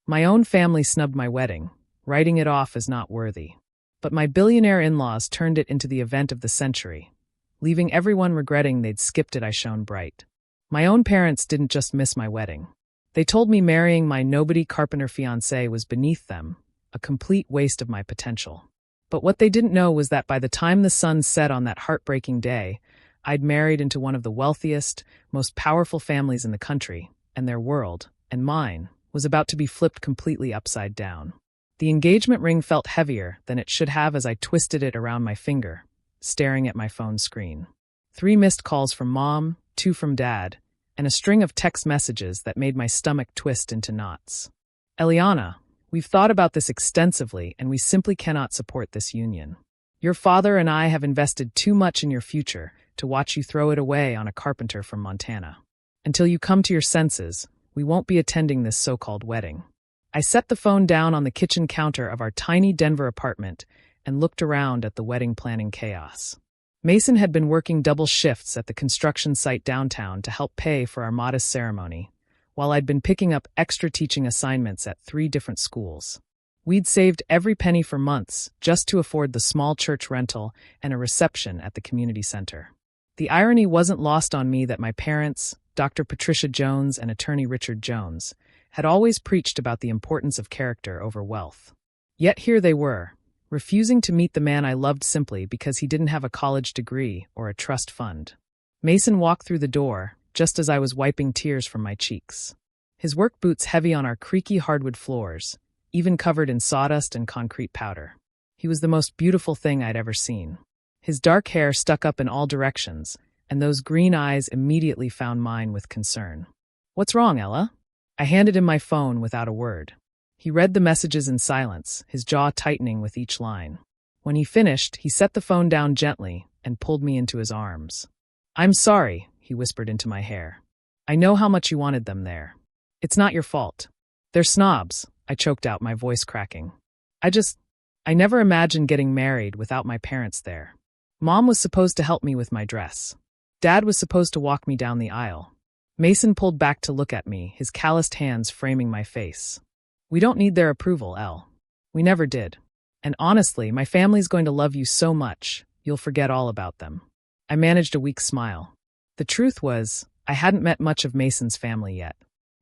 My own family snubbed my wedding, writing it off as not worthy. But my billionaire in-laws turned it into the event of the century, leaving everyone regretting they'd skipped it. I shone bright. My own parents didn't just miss my wedding. They told me marrying my nobody carpenter fiancé was beneath them, a complete waste of my potential. But what they didn't know was that by the time the sun set on that heartbreaking day, I'd married into one of the wealthiest, most powerful families in the country, and their world, and mine, was about to be flipped completely upside down. The engagement ring felt heavier than it should have as I twisted it around my finger, staring at my phone screen. 3 missed calls from Mom, 2 from Dad, and a string of text messages that made my stomach twist into knots. Eliana, we've thought about this extensively and we simply cannot support this union. Your father and I have invested too much in your future to watch you throw it away on a carpenter from Montana. Until you come to your senses, we won't be attending this so-called wedding. I set the phone down on the kitchen counter of our tiny Denver apartment and looked around at the wedding planning chaos. Mason had been working double shifts at the construction site downtown to help pay for our modest ceremony, while I'd been picking up extra teaching assignments at 3 different schools. We'd saved every penny for months just to afford the small church rental and a reception at the community center. The irony wasn't lost on me that my parents, Dr. Patricia Jones and attorney Richard Jones, had always preached about the importance of character over wealth. Yet here they were, refusing to meet the man I loved simply because he didn't have a college degree or a trust fund. Mason walked through the door, just as I was wiping tears from my cheeks. His work boots heavy on our creaky hardwood floors, even covered in sawdust and concrete powder. He was the most beautiful thing I'd ever seen. His dark hair stuck up in all directions, and those green eyes immediately found mine with concern. "What's wrong, Ella?" I handed him my phone without a word. He read the messages in silence, his jaw tightening with each line. When he finished, he set the phone down gently and pulled me into his arms. "I'm sorry," he whispered into my hair. "I know how much you wanted them there. It's not your fault. They're snobs," I choked out, my voice cracking. I never imagined getting married without my parents there. Mom was supposed to help me with my dress. Dad was supposed to walk me down the aisle. Mason pulled back to look at me, his calloused hands framing my face. "We don't need their approval, Elle. We never did. And honestly, my family's going to love you so much, you'll forget all about them." I managed a weak smile. The truth was, I hadn't met much of Mason's family yet.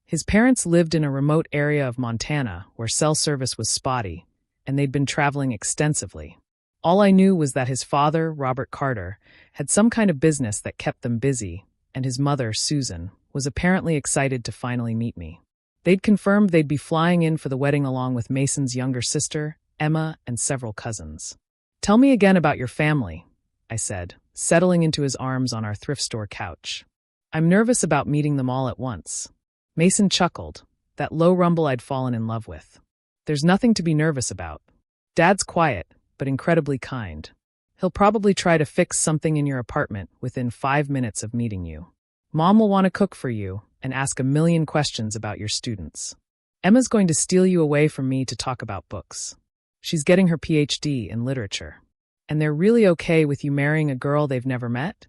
His parents lived in a remote area of Montana where cell service was spotty, and they'd been traveling extensively. All I knew was that his father, Robert Carter, had some kind of business that kept them busy, and his mother, Susan, was apparently excited to finally meet me. They'd confirmed they'd be flying in for the wedding along with Mason's younger sister, Emma, and several cousins. "Tell me again about your family," I said, settling into his arms on our thrift store couch. "I'm nervous about meeting them all at once." Mason chuckled, that low rumble I'd fallen in love with. "There's nothing to be nervous about. Dad's quiet, but incredibly kind. He'll probably try to fix something in your apartment within 5 minutes of meeting you. Mom will want to cook for you and ask a million questions about your students. Emma's going to steal you away from me to talk about books. She's getting her PhD in literature. And they're really okay with you marrying a girl they've never met?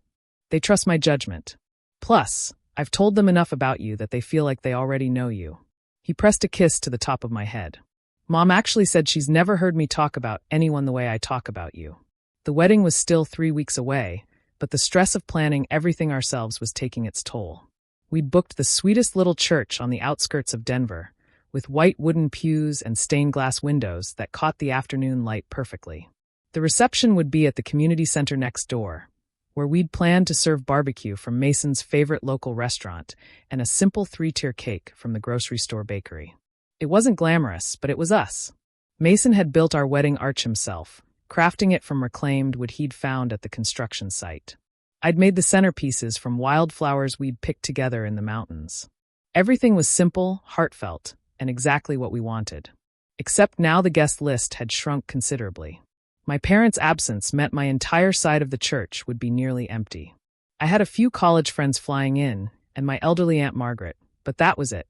They trust my judgment. Plus, I've told them enough about you that they feel like they already know you." He pressed a kiss to the top of my head. "Mom actually said she's never heard me talk about anyone the way I talk about you." The wedding was still 3 weeks away, but the stress of planning everything ourselves was taking its toll. We'd booked the sweetest little church on the outskirts of Denver, with white wooden pews and stained glass windows that caught the afternoon light perfectly. The reception would be at the community center next door, where we'd planned to serve barbecue from Mason's favorite local restaurant and a simple 3-tier cake from the grocery store bakery. It wasn't glamorous, but it was us. Mason had built our wedding arch himself, crafting it from reclaimed wood he'd found at the construction site. I'd made the centerpieces from wildflowers we'd picked together in the mountains. Everything was simple, heartfelt, and exactly what we wanted. Except now the guest list had shrunk considerably. My parents' absence meant my entire side of the church would be nearly empty. I had a few college friends flying in, and my elderly Aunt Margaret, but that was it.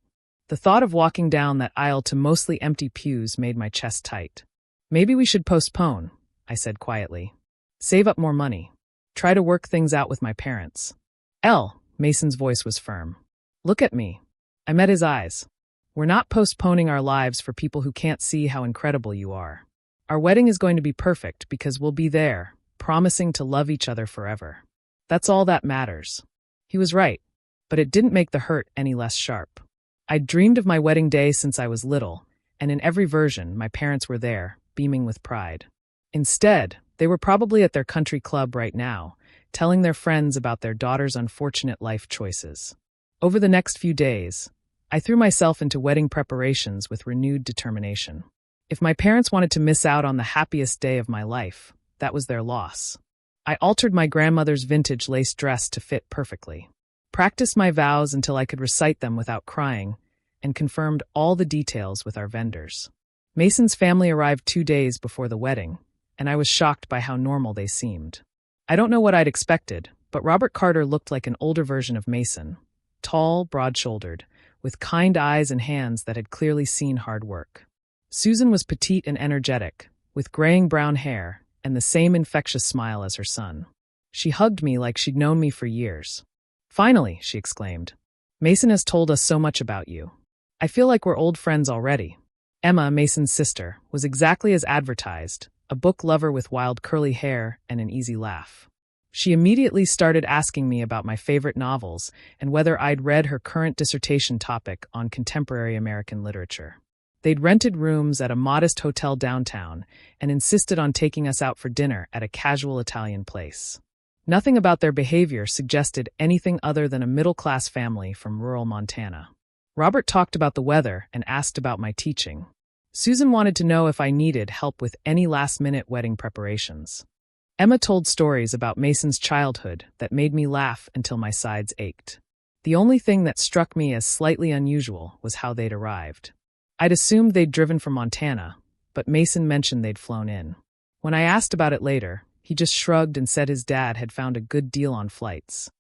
The thought of walking down that aisle to mostly empty pews made my chest tight. "Maybe we should postpone," I said quietly. "Save up more money. Try to work things out with my parents." "Elle," Mason's voice was firm. "Look at me." I met his eyes. We're not postponing our lives for people who can't see how incredible you are. Our wedding is going to be perfect because we'll be there, promising to love each other forever. That's all that matters." He was right, but it didn't make the hurt any less sharp. I'd dreamed of my wedding day since I was little, and in every version, my parents were there, beaming with pride. Instead, they were probably at their country club right now, telling their friends about their daughter's unfortunate life choices. Over the next few days, I threw myself into wedding preparations with renewed determination. If my parents wanted to miss out on the happiest day of my life, that was their loss. I altered my grandmother's vintage lace dress to fit perfectly, practiced my vows until I could recite them without crying, and confirmed all the details with our vendors. Mason's family arrived 2 days before the wedding, and I was shocked by how normal they seemed. I don't know what I'd expected, but Robert Carter looked like an older version of Mason, tall, broad-shouldered, with kind eyes and hands that had clearly seen hard work. Susan was petite and energetic, with graying brown hair and the same infectious smile as her son. She hugged me like she'd known me for years. "Finally," she exclaimed. "Mason has told us so much about you. I feel like we're old friends already." Emma, Mason's sister, was exactly as advertised, a book lover with wild curly hair and an easy laugh. She immediately started asking me about my favorite novels and whether I'd read her current dissertation topic on contemporary American literature. They'd rented rooms at a modest hotel downtown and insisted on taking us out for dinner at a casual Italian place. Nothing about their behavior suggested anything other than a middle-class family from rural Montana. Robert talked about the weather and asked about my teaching. Susan wanted to know if I needed help with any last-minute wedding preparations. Emma told stories about Mason's childhood that made me laugh until my sides ached. The only thing that struck me as slightly unusual was how they'd arrived. I'd assumed they'd driven from Montana, but Mason mentioned they'd flown in. When I asked about it later, he just shrugged and said his dad had found a good deal on flights.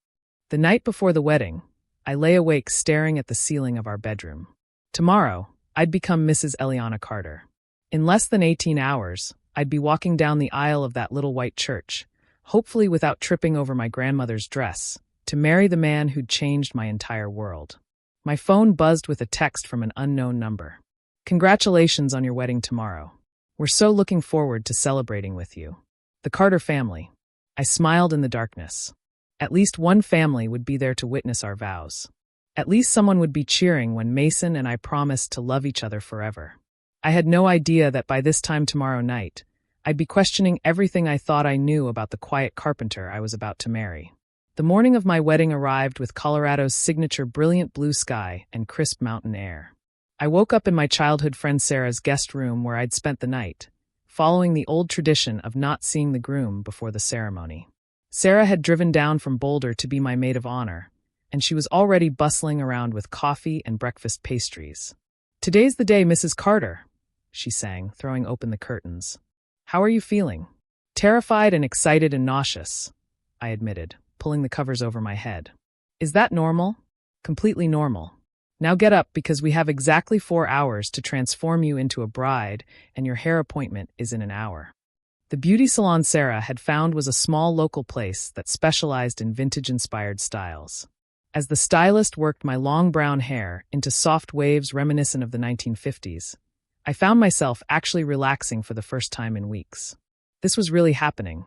The night before the wedding, I lay awake staring at the ceiling of our bedroom. Tomorrow, I'd become Mrs. Eliana Carter. In less than 18 hours, I'd be walking down the aisle of that little white church, hopefully without tripping over my grandmother's dress, to marry the man who'd changed my entire world. My phone buzzed with a text from an unknown number. "Congratulations on your wedding tomorrow. We're so looking forward to celebrating with you. The Carter family." I smiled in the darkness. At least one family would be there to witness our vows. At least someone would be cheering when Mason and I promised to love each other forever. I had no idea that by this time tomorrow night, I'd be questioning everything I thought I knew about the quiet carpenter I was about to marry. The morning of my wedding arrived with Colorado's signature brilliant blue sky and crisp mountain air. I woke up in my childhood friend Sarah's guest room where I'd spent the night, following the old tradition of not seeing the groom before the ceremony. Sarah had driven down from Boulder to be my maid of honor, and she was already bustling around with coffee and breakfast pastries. "Today's the day, Mrs. Carter," she sang, throwing open the curtains. "How are you feeling?" "Terrified and excited and nauseous," I admitted, pulling the covers over my head. "Is that normal?" "Completely normal. Now get up because we have exactly 4 hours to transform you into a bride, and your hair appointment is in an hour." The beauty salon Sarah had found was a small local place that specialized in vintage-inspired styles. As the stylist worked my long brown hair into soft waves reminiscent of the 1950s, I found myself actually relaxing for the first time in weeks. This was really happening.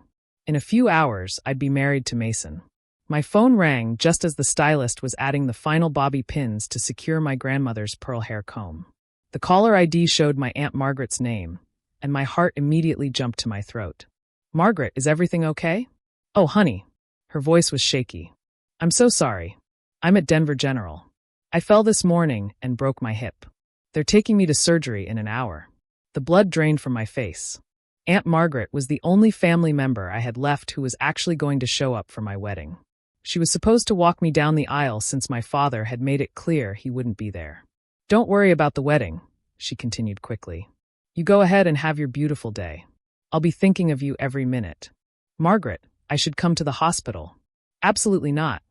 In a few hours, I'd be married to Mason. My phone rang just as the stylist was adding the final bobby pins to secure my grandmother's pearl hair comb. The caller ID showed my Aunt Margaret's name, and my heart immediately jumped to my throat. "Margaret, is everything okay?" "Oh, honey." Her voice was shaky. "I'm so sorry. I'm at Denver General. I fell this morning and broke my hip. They're taking me to surgery in an hour." The blood drained from my face. Aunt Margaret was the only family member I had left who was actually going to show up for my wedding. She was supposed to walk me down the aisle since my father had made it clear he wouldn't be there. "Don't worry about the wedding," she continued quickly. "You go ahead and have your beautiful day. I'll be thinking of you every minute." "Margaret, I should come to the hospital." "Absolutely not.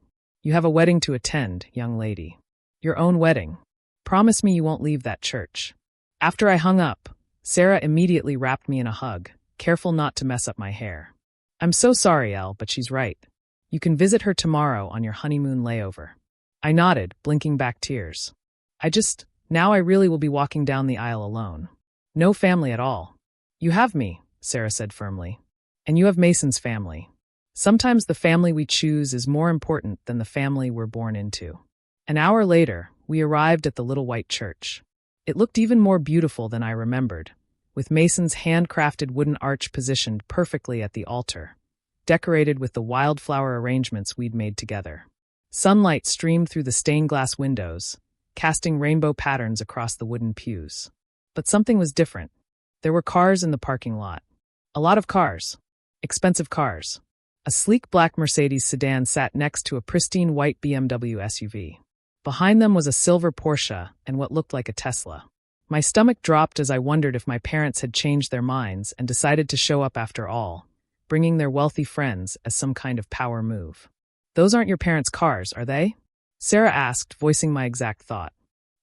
You have a wedding to attend, young lady. Your own wedding. Promise me you won't leave that church." After I hung up, Sarah immediately wrapped me in a hug, careful not to mess up my hair. "I'm so sorry, Elle, but she's right. You can visit her tomorrow on your honeymoon layover." I nodded, blinking back tears. I just Now I really will be walking down the aisle alone. No family at all. You have me, Sarah said firmly. And you have Mason's family. Sometimes the family we choose is more important than the family we're born into. An hour later, we arrived at the little white church. It looked even more beautiful than I remembered, with Mason's handcrafted wooden arch positioned perfectly at the altar, decorated with the wildflower arrangements we'd made together. Sunlight streamed through the stained glass windows, casting rainbow patterns across the wooden pews. But something was different. There were cars in the parking lot. A lot of cars. Expensive cars. A sleek black Mercedes sedan sat next to a pristine white BMW SUV. Behind them was a silver Porsche and what looked like a Tesla. My stomach dropped as I wondered if my parents had changed their minds and decided to show up after all, bringing their wealthy friends as some kind of power move. Those aren't your parents' cars, are they? Sarah asked, voicing my exact thought.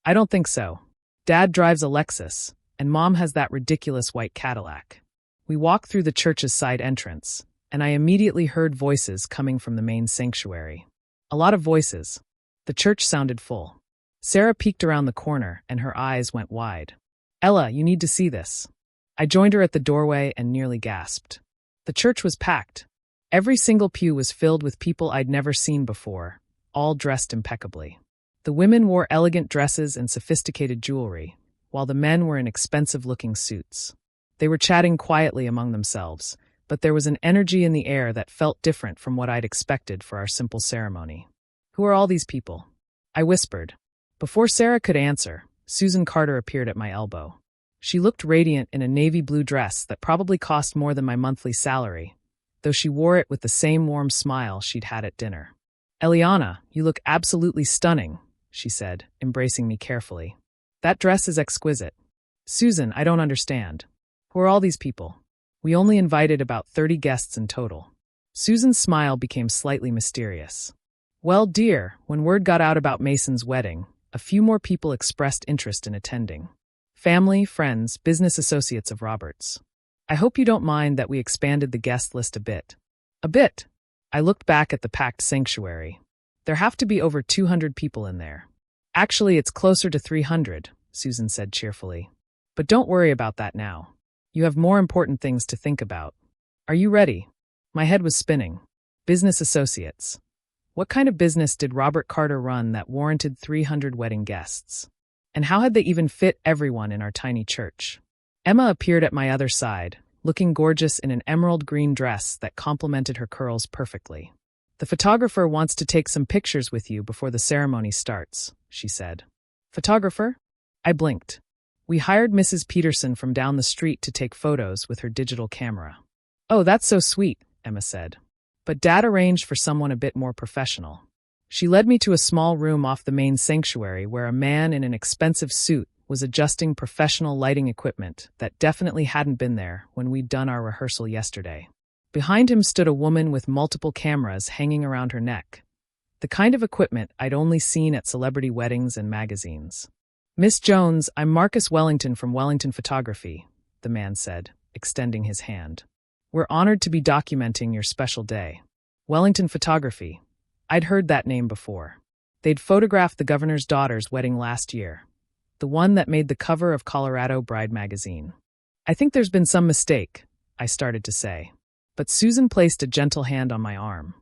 I don't think so. Dad drives a Lexus, and Mom has that ridiculous white Cadillac. We walked through the church's side entrance, and I immediately heard voices coming from the main sanctuary. A lot of voices. The church sounded full. Sarah peeked around the corner, and her eyes went wide. Ella, you need to see this. I joined her at the doorway and nearly gasped. The church was packed. Every single pew was filled with people I'd never seen before, all dressed impeccably. The women wore elegant dresses and sophisticated jewelry, while the men were in expensive-looking suits. They were chatting quietly among themselves, but there was an energy in the air that felt different from what I'd expected for our simple ceremony. Who are all these people? I whispered. Before Sarah could answer, Susan Carter appeared at my elbow. She looked radiant in a navy blue dress that probably cost more than my monthly salary, though she wore it with the same warm smile she'd had at dinner. Eliana, you look absolutely stunning, she said, embracing me carefully. That dress is exquisite. Susan, I don't understand. Who are all these people? We only invited about 30 guests in total. Susan's smile became slightly mysterious. Well, dear, when word got out about Mason's wedding, a few more people expressed interest in attending. Family, friends, business associates of Robert's. I hope you don't mind that we expanded the guest list a bit. A bit? I looked back at the packed sanctuary. There have to be over 200 people in there. Actually, it's closer to 300, Susan said cheerfully. But don't worry about that now. You have more important things to think about. Are you ready? My head was spinning. Business associates. What kind of business did Robert Carter run that warranted 300 wedding guests? And how had they even fit everyone in our tiny church? Emma appeared at my other side, looking gorgeous in an emerald green dress that complemented her curls perfectly. The photographer wants to take some pictures with you before the ceremony starts, she said. Photographer? I blinked. We hired Mrs. Peterson from down the street to take photos with her digital camera. Oh, that's so sweet, Emma said. But Dad arranged for someone a bit more professional. She led me to a small room off the main sanctuary where a man in an expensive suit was adjusting professional lighting equipment that definitely hadn't been there when we'd done our rehearsal yesterday. Behind him stood a woman with multiple cameras hanging around her neck, the kind of equipment I'd only seen at celebrity weddings and magazines. Miss Jones, I'm Marcus Wellington from Wellington Photography, the man said, extending his hand. We're honored to be documenting your special day. Wellington Photography. I'd heard that name before. They'd photographed the governor's daughter's wedding last year, the one that made the cover of Colorado Bride magazine. I think there's been some mistake, I started to say. But Susan placed a gentle hand on my arm.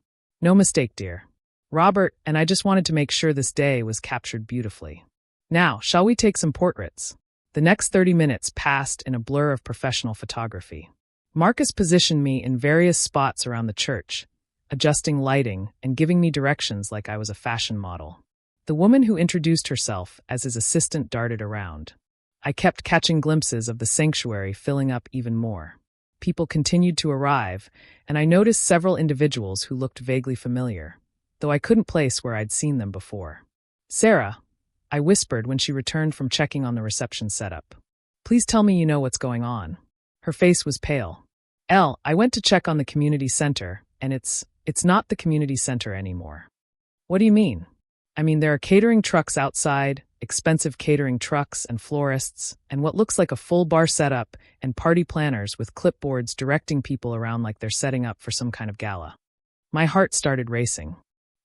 No mistake, dear. Robert and I just wanted to make sure this day was captured beautifully. Now, shall we take some portraits? The next 30 minutes passed in a blur of professional photography. Marcus positioned me in various spots around the church, adjusting lighting and giving me directions like I was a fashion model. The woman who introduced herself as his assistant darted around. I kept catching glimpses of the sanctuary filling up even more. People continued to arrive, and I noticed several individuals who looked vaguely familiar, though I couldn't place where I'd seen them before. Sarah, I whispered when she returned from checking on the reception setup. Please tell me you know what's going on. Her face was pale. I went to check on the community center, and it's not the community center anymore. What do you mean? I mean, there are catering trucks outside, expensive catering trucks and florists, and what looks like a full bar setup and party planners with clipboards directing people around like they're setting up for some kind of gala. My heart started racing.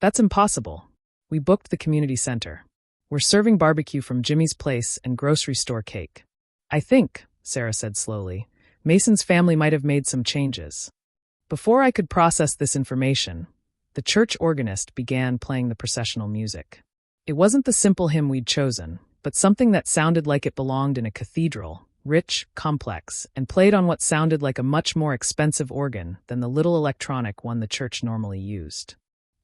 That's impossible. We booked the community center. We're serving barbecue from Jimmy's place and grocery store cake. I think, Sarah said slowly, Mason's family might have made some changes. Before I could process this information, the church organist began playing the processional music. It wasn't the simple hymn we'd chosen, but something that sounded like it belonged in a cathedral, rich, complex, and played on what sounded like a much more expensive organ than the little electronic one the church normally used.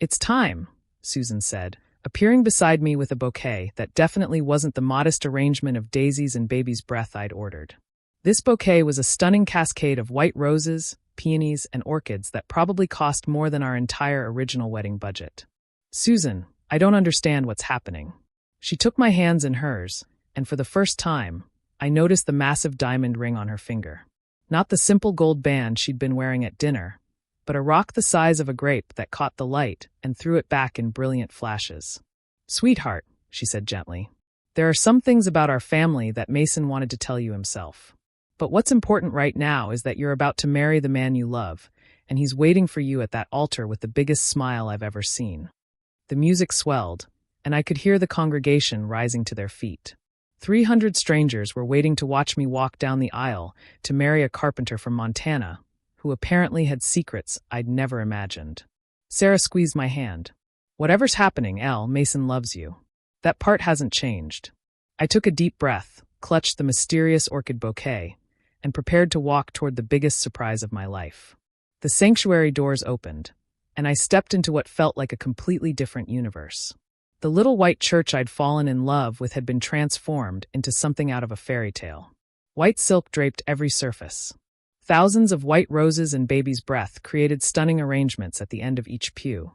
"It's time," Susan said, appearing beside me with a bouquet that definitely wasn't the modest arrangement of daisies and baby's breath I'd ordered. This bouquet was a stunning cascade of white roses, peonies, and orchids that probably cost more than our entire original wedding budget. "Susan, I don't understand what's happening." She took my hands in hers, and for the first time, I noticed the massive diamond ring on her finger. Not the simple gold band she'd been wearing at dinner, but a rock the size of a grape that caught the light and threw it back in brilliant flashes. "Sweetheart," she said gently, "there are some things about our family that Mason wanted to tell you himself. But what's important right now is that you're about to marry the man you love, and he's waiting for you at that altar with the biggest smile I've ever seen." The music swelled, and I could hear the congregation rising to their feet. 300 strangers were waiting to watch me walk down the aisle to marry a carpenter from Montana, who apparently had secrets I'd never imagined. Sarah squeezed my hand. "Whatever's happening, Elle, Mason loves you. That part hasn't changed." I took a deep breath, clutched the mysterious orchid bouquet, and prepared to walk toward the biggest surprise of my life. The sanctuary doors opened, and I stepped into what felt like a completely different universe. The little white church I'd fallen in love with had been transformed into something out of a fairy tale. White silk draped every surface. Thousands of white roses and baby's breath created stunning arrangements at the end of each pew,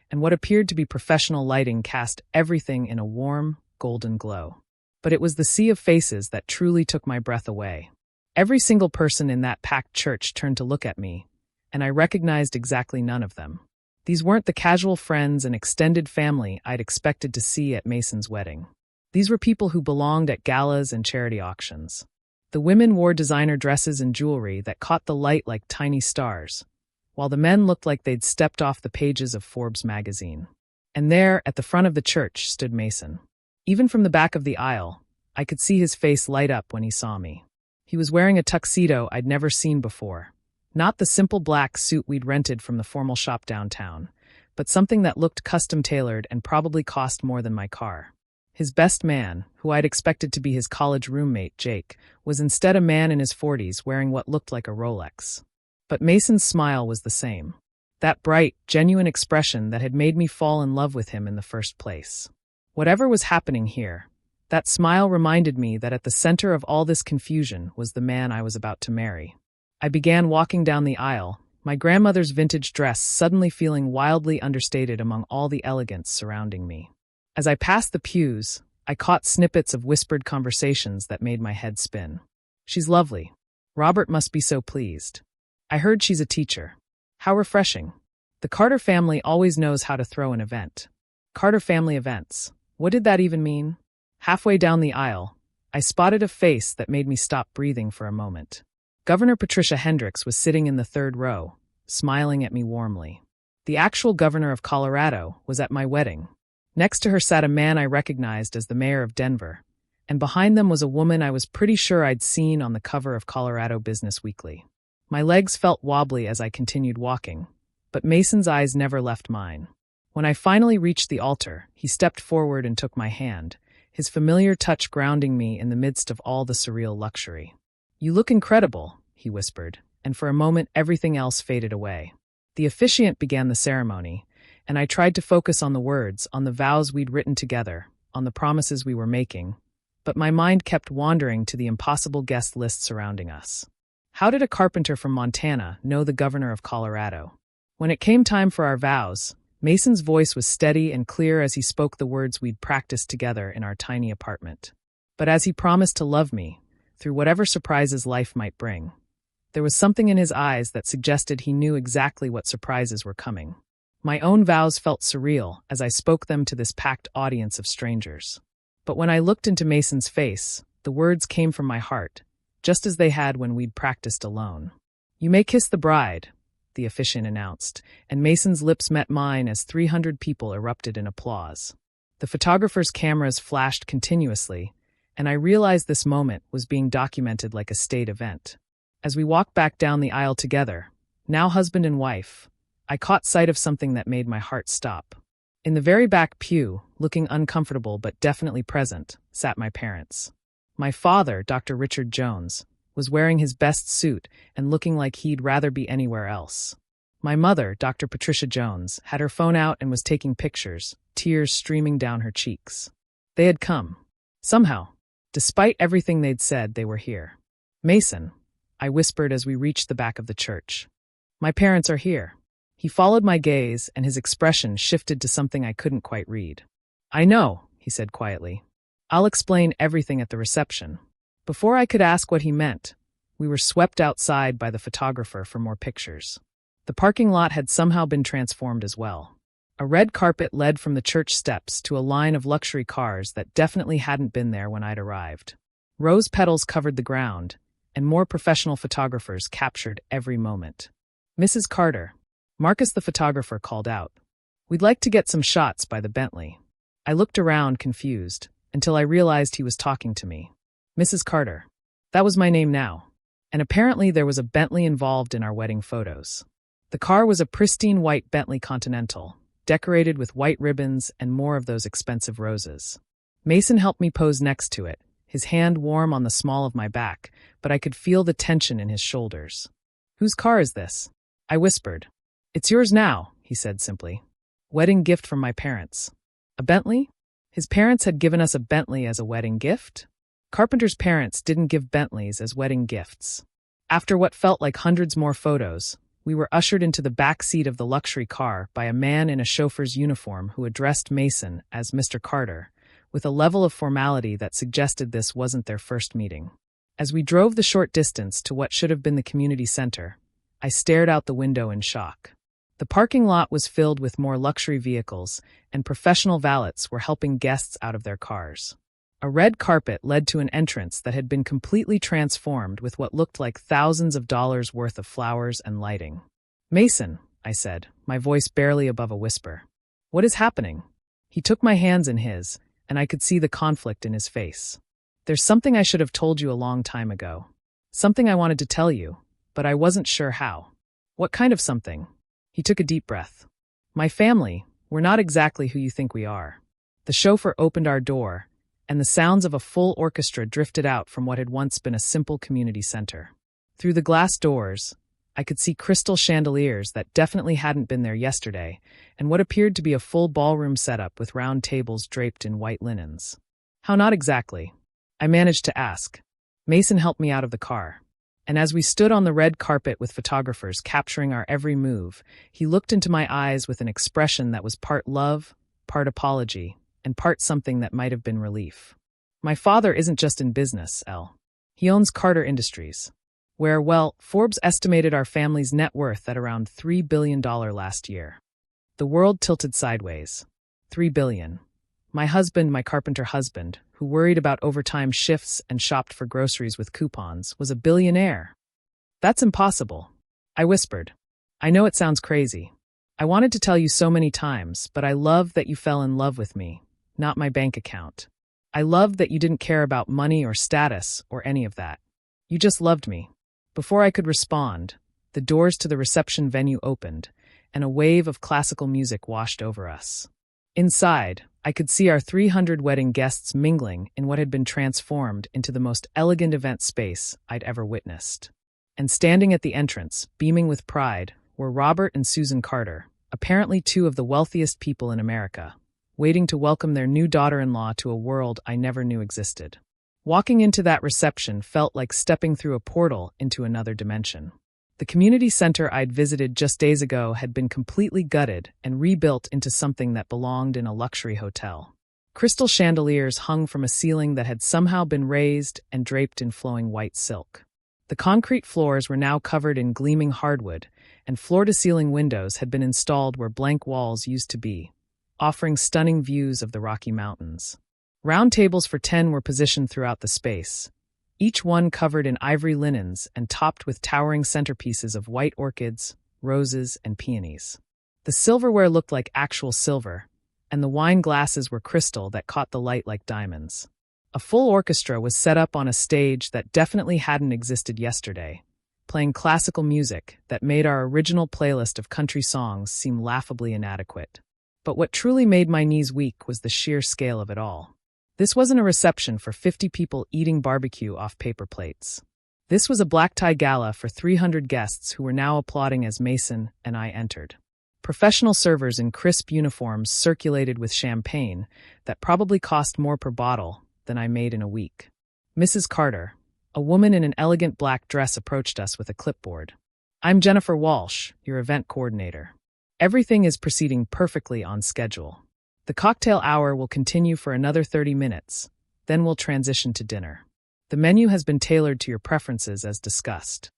and what appeared to be professional lighting cast everything in a warm, golden glow. But it was the sea of faces that truly took my breath away. Every single person in that packed church turned to look at me, and I recognized exactly none of them. These weren't the casual friends and extended family I'd expected to see at Mason's wedding. These were people who belonged at galas and charity auctions. The women wore designer dresses and jewelry that caught the light like tiny stars, while the men looked like they'd stepped off the pages of Forbes magazine. And there, at the front of the church, stood Mason. Even from the back of the aisle, I could see his face light up when he saw me. He was wearing a tuxedo I'd never seen before. Not the simple black suit we'd rented from the formal shop downtown, but something that looked custom-tailored and probably cost more than my car. His best man, who I'd expected to be his college roommate, Jake, was instead a man in his 40s wearing what looked like a Rolex. But Mason's smile was the same. That bright, genuine expression that had made me fall in love with him in the first place. Whatever was happening here, that smile reminded me that at the center of all this confusion was the man I was about to marry. I began walking down the aisle, my grandmother's vintage dress suddenly feeling wildly understated among all the elegance surrounding me. As I passed the pews, I caught snippets of whispered conversations that made my head spin. "She's lovely. Robert must be so pleased. I heard she's a teacher. How refreshing. The Carter family always knows how to throw an event." Carter family events. What did that even mean? Halfway down the aisle, I spotted a face that made me stop breathing for a moment. Governor Patricia Hendricks was sitting in the third row, smiling at me warmly. The actual governor of Colorado was at my wedding. Next to her sat a man I recognized as the mayor of Denver, and behind them was a woman I was pretty sure I'd seen on the cover of Colorado Business Weekly. My legs felt wobbly as I continued walking, but Mason's eyes never left mine. When I finally reached the altar, he stepped forward and took my hand, his familiar touch grounding me in the midst of all the surreal luxury. "You look incredible," he whispered, and for a moment everything else faded away. The officiant began the ceremony, and I tried to focus on the words, on the vows we'd written together, on the promises we were making, but my mind kept wandering to the impossible guest list surrounding us. How did a carpenter from Montana know the governor of Colorado? When it came time for our vows, Mason's voice was steady and clear as he spoke the words we'd practiced together in our tiny apartment. But as he promised to love me, through whatever surprises life might bring, there was something in his eyes that suggested he knew exactly what surprises were coming. My own vows felt surreal as I spoke them to this packed audience of strangers. But when I looked into Mason's face, the words came from my heart, just as they had when we'd practiced alone. "You may kiss the bride," the officiant announced, and Mason's lips met mine as 300 people erupted in applause. The photographer's cameras flashed continuously, and I realized this moment was being documented like a state event. As we walked back down the aisle together, now husband and wife, I caught sight of something that made my heart stop. In the very back pew, looking uncomfortable but definitely present, sat my parents. My father, Dr. Richard Jones, was wearing his best suit and looking like he'd rather be anywhere else. My mother, Dr. Patricia Jones, had her phone out and was taking pictures, tears streaming down her cheeks. They had come. Somehow. Despite everything they'd said, they were here. Mason, I whispered as we reached the back of the church. My parents are here. He followed my gaze, and his expression shifted to something I couldn't quite read. I know, he said quietly. I'll explain everything at the reception. Before I could ask what he meant, we were swept outside by the photographer for more pictures. The parking lot had somehow been transformed as well. A red carpet led from the church steps to a line of luxury cars that definitely hadn't been there when I'd arrived. Rose petals covered the ground, and more professional photographers captured every moment. Mrs. Carter, Marcus the photographer called out. We'd like to get some shots by the Bentley. I looked around, confused, until I realized he was talking to me. Mrs. Carter. That was my name now. And apparently there was a Bentley involved in our wedding photos. The car was a pristine white Bentley Continental, decorated with white ribbons and more of those expensive roses. Mason helped me pose next to it, his hand warm on the small of my back, but I could feel the tension in his shoulders. Whose car is this? I whispered. It's yours now, he said simply. Wedding gift from my parents. A Bentley? His parents had given us a Bentley as a wedding gift? Carpenter's parents didn't give Bentleys as wedding gifts. After what felt like hundreds more photos, we were ushered into the back seat of the luxury car by a man in a chauffeur's uniform who addressed Mason as Mr. Carter, with a level of formality that suggested this wasn't their first meeting. As we drove the short distance to what should have been the community center, I stared out the window in shock. The parking lot was filled with more luxury vehicles, and professional valets were helping guests out of their cars. A red carpet led to an entrance that had been completely transformed with what looked like thousands of dollars worth of flowers and lighting. Mason, I said, my voice barely above a whisper. What is happening? He took my hands in his, and I could see the conflict in his face. There's something I should have told you a long time ago. Something I wanted to tell you, but I wasn't sure how. What kind of something? He took a deep breath. My family, we're not exactly who you think we are. The chauffeur opened our door, and the sounds of a full orchestra drifted out from what had once been a simple community center. Through the glass doors, I could see crystal chandeliers that definitely hadn't been there yesterday, and what appeared to be a full ballroom setup with round tables draped in white linens. How not exactly? I managed to ask. Mason helped me out of the car. And as we stood on the red carpet with photographers capturing our every move, he looked into my eyes with an expression that was part love, part apology, and part something that might have been relief. My father isn't just in business, Elle. He owns Carter Industries, where, well, Forbes estimated our family's net worth at around $3 billion last year. The world tilted sideways. $3 billion. My husband, my carpenter husband, who worried about overtime shifts and shopped for groceries with coupons, was a billionaire. That's impossible, I whispered. I know it sounds crazy. I wanted to tell you so many times, but I love that you fell in love with me, not my bank account. I loved that you didn't care about money or status or any of that. You just loved me. Before I could respond, the doors to the reception venue opened, and a wave of classical music washed over us. Inside, I could see our 300 wedding guests mingling in what had been transformed into the most elegant event space I'd ever witnessed. And standing at the entrance, beaming with pride, were Robert and Susan Carter, apparently two of the wealthiest people in America, waiting to welcome their new daughter-in-law to a world I never knew existed. Walking into that reception felt like stepping through a portal into another dimension. The community center I'd visited just days ago had been completely gutted and rebuilt into something that belonged in a luxury hotel. Crystal chandeliers hung from a ceiling that had somehow been raised and draped in flowing white silk. The concrete floors were now covered in gleaming hardwood, and floor-to-ceiling windows had been installed where blank walls used to be, offering stunning views of the Rocky Mountains. Round tables for 10 were positioned throughout the space, each one covered in ivory linens and topped with towering centerpieces of white orchids, roses, and peonies. The silverware looked like actual silver, and the wine glasses were crystal that caught the light like diamonds. A full orchestra was set up on a stage that definitely hadn't existed yesterday, playing classical music that made our original playlist of country songs seem laughably inadequate. But what truly made my knees weak was the sheer scale of it all. This wasn't a reception for 50 people eating barbecue off paper plates. This was a black tie gala for 300 guests who were now applauding as Mason and I entered. Professional servers in crisp uniforms circulated with champagne that probably cost more per bottle than I made in a week. Mrs. Carter, a woman in an elegant black dress, approached us with a clipboard. "I'm Jennifer Walsh, your event coordinator. Everything is proceeding perfectly on schedule. The cocktail hour will continue for another 30 minutes, then we'll transition to dinner. The menu has been tailored to your preferences as discussed."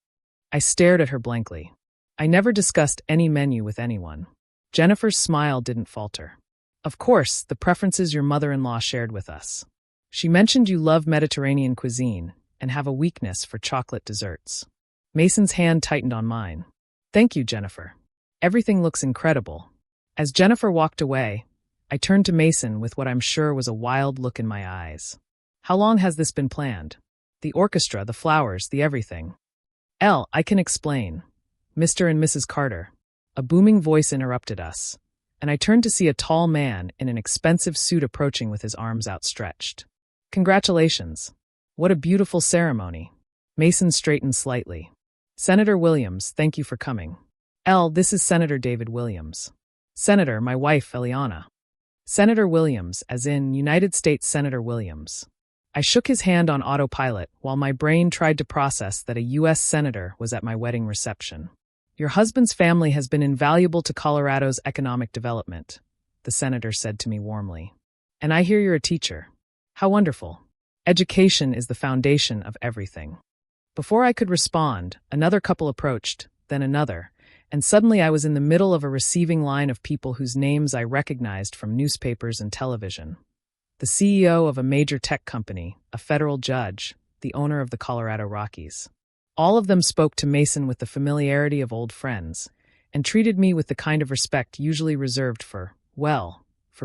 I stared at her blankly. I never discussed any menu with anyone. Jennifer's smile didn't falter. "Of course, the preferences your mother-in-law shared with us. She mentioned you love Mediterranean cuisine and have a weakness for chocolate desserts." Mason's hand tightened on mine. "Thank you, Jennifer. Everything looks incredible." As Jennifer walked away, I turned to Mason with what I'm sure was a wild look in my eyes. "How long has this been planned? The orchestra, the flowers, the everything." I can explain. Mr. and Mrs. Carter." A booming voice interrupted us, and I turned to see a tall man in an expensive suit approaching with his arms outstretched. "Congratulations. What a beautiful ceremony." Mason straightened slightly. "Senator Williams, thank you for coming." This is Senator David Williams." "Senator, my wife, Eliana." "Senator Williams, as in United States Senator Williams." I shook his hand on autopilot while my brain tried to process that a U.S. Senator was at my wedding reception. "Your husband's family has been invaluable to Colorado's economic development," the senator said to me warmly. "And I hear you're a teacher. How wonderful. Education is the foundation of everything." Before I could respond, another couple approached, then another, and suddenly I was in the middle of a receiving line of people whose names I recognized from newspapers and television. The CEO of a major tech company, a federal judge, the owner of the Colorado Rockies. All of them spoke to Mason with the familiarity of old friends, and treated me with the kind of respect usually reserved for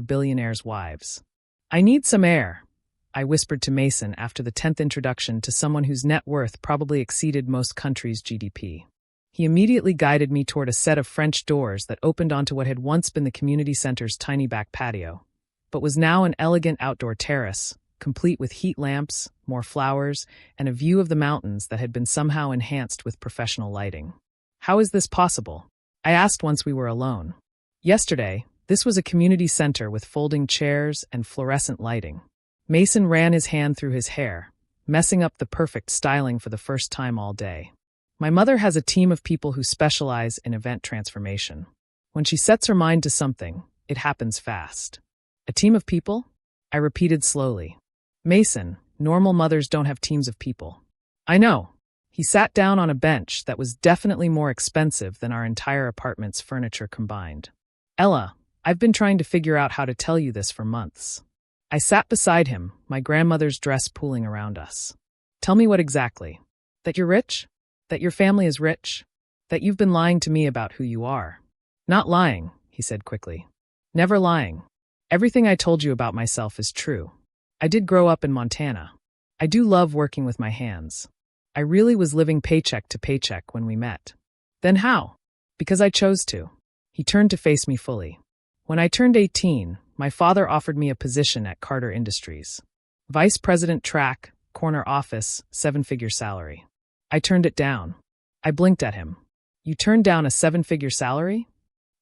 billionaires' wives. "I need some air," I whispered to Mason after the 10th introduction to someone whose net worth probably exceeded most countries' GDP. He immediately guided me toward a set of French doors that opened onto what had once been the community center's tiny back patio, but was now an elegant outdoor terrace, complete with heat lamps, more flowers, and a view of the mountains that had been somehow enhanced with professional lighting. "How is this possible?" I asked once we were alone. "Yesterday, this was a community center with folding chairs and fluorescent lighting." Mason ran his hand through his hair, messing up the perfect styling for the first time all day. "My mother has a team of people who specialize in event transformation. When she sets her mind to something, it happens fast." "A team of people?" I repeated slowly. "Mason, normal mothers don't have teams of people." "I know." He sat down on a bench that was definitely more expensive than our entire apartment's furniture combined. "Ella, I've been trying to figure out how to tell you this for months." I sat beside him, my grandmother's dress pooling around us. "Tell me what exactly? That you're rich? That your family is rich? That you've been lying to me about who you are?" "Not lying," he said quickly. "Never lying. Everything I told you about myself is true. I did grow up in Montana. I do love working with my hands. I really was living paycheck to paycheck when we met." "Then how?" "Because I chose to." He turned to face me fully. "When I turned 18, my father offered me a position at Carter Industries. Vice President Track, corner office, 7-figure salary. I turned it down." I blinked at him. "You turned down a 7-figure salary?"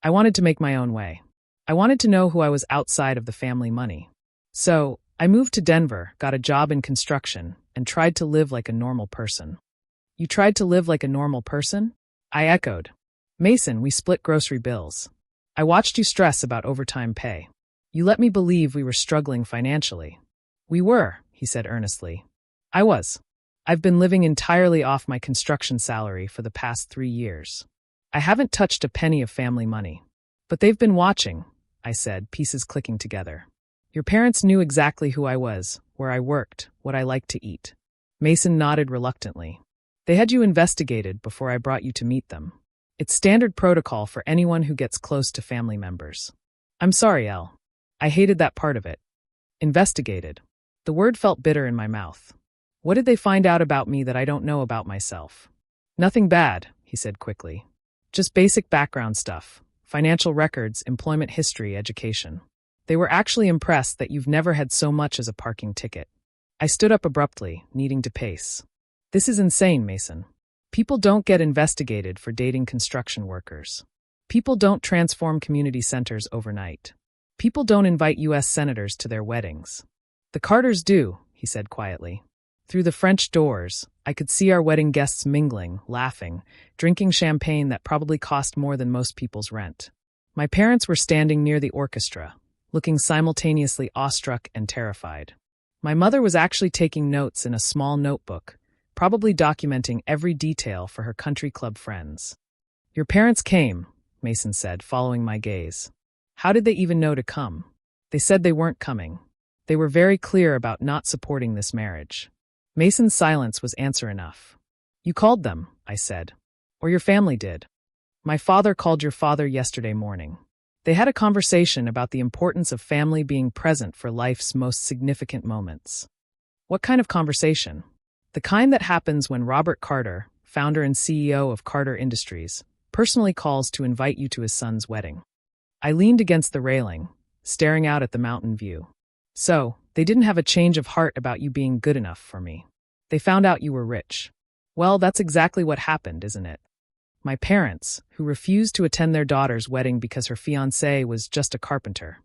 "I wanted to make my own way. I wanted to know who I was outside of the family money. So, I moved to Denver, got a job in construction, and tried to live like a normal person." "You tried to live like a normal person?" I echoed. "Mason, we split grocery bills. I watched you stress about overtime pay. You let me believe we were struggling financially." "We were," he said earnestly. "I was. I've been living entirely off my construction salary for the past 3 years. I haven't touched a penny of family money. But they've been watching," I said, pieces clicking together. "Your parents knew exactly who I was, where I worked, what I liked to eat." Mason nodded reluctantly. "They had you investigated before I brought you to meet them. It's standard protocol for anyone who gets close to family members." "I'm sorry, Elle. I hated that part of it. Investigated. The word felt bitter in my mouth. What did they find out about me that I don't know about myself? Nothing bad, he said quickly. Just basic background stuff. Financial records, employment history, education. They were actually impressed that you've never had so much as a parking ticket. I stood up abruptly, needing to pace. This is insane, Mason. People don't get investigated for dating construction workers. People don't transform community centers overnight. People don't invite U.S. senators to their weddings. The Carters do, he said quietly. Through the French doors, I could see our wedding guests mingling, laughing, drinking champagne that probably cost more than most people's rent. My parents were standing near the orchestra, looking simultaneously awestruck and terrified. My mother was actually taking notes in a small notebook, probably documenting every detail for her country club friends. Your parents came, Mason said, following my gaze. How did they even know to come? They said they weren't coming. They were very clear about not supporting this marriage. Mason's silence was answer enough. You called them, I said. Or your family did. My father called your father yesterday morning. They had a conversation about the importance of family being present for life's most significant moments. What kind of conversation? The kind that happens when Robert Carter, founder and CEO of Carter Industries, personally calls to invite you to his son's wedding. I leaned against the railing, staring out at the mountain view. So, they didn't have a change of heart about you being good enough for me. They found out you were rich. Well, that's exactly what happened, isn't it? My parents, who refused to attend their daughter's wedding because her fiancé was just a carpenter,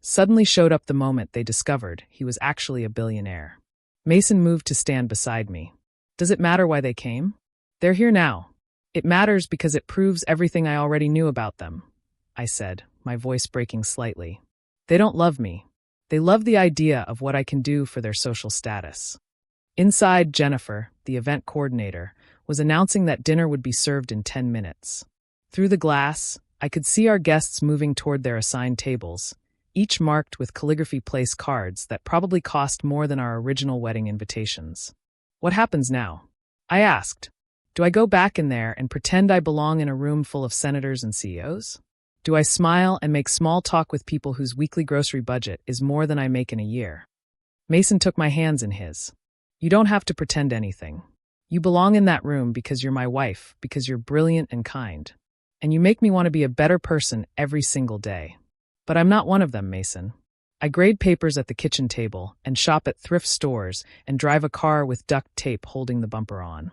suddenly showed up the moment they discovered he was actually a billionaire. Mason moved to stand beside me. Does it matter why they came? They're here now. It matters because it proves everything I already knew about them, I said, my voice breaking slightly. They don't love me. They love the idea of what I can do for their social status. Inside, Jennifer, the event coordinator, was announcing that dinner would be served in 10 minutes. Through the glass, I could see our guests moving toward their assigned tables, each marked with calligraphy place cards that probably cost more than our original wedding invitations. What happens now? I asked. Do I go back in there and pretend I belong in a room full of senators and CEOs? Do I smile and make small talk with people whose weekly grocery budget is more than I make in a year? Mason took my hands in his. You don't have to pretend anything. You belong in that room because you're my wife, because you're brilliant and kind. And you make me want to be a better person every single day. But I'm not one of them, Mason. I grade papers at the kitchen table and shop at thrift stores and drive a car with duct tape holding the bumper on.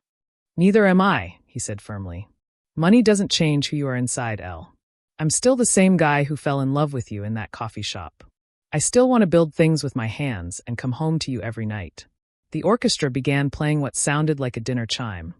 Neither am I, he said firmly. Money doesn't change who you are inside, Elle. I'm still the same guy who fell in love with you in that coffee shop. I still want to build things with my hands and come home to you every night. The orchestra began playing what sounded like a dinner chime,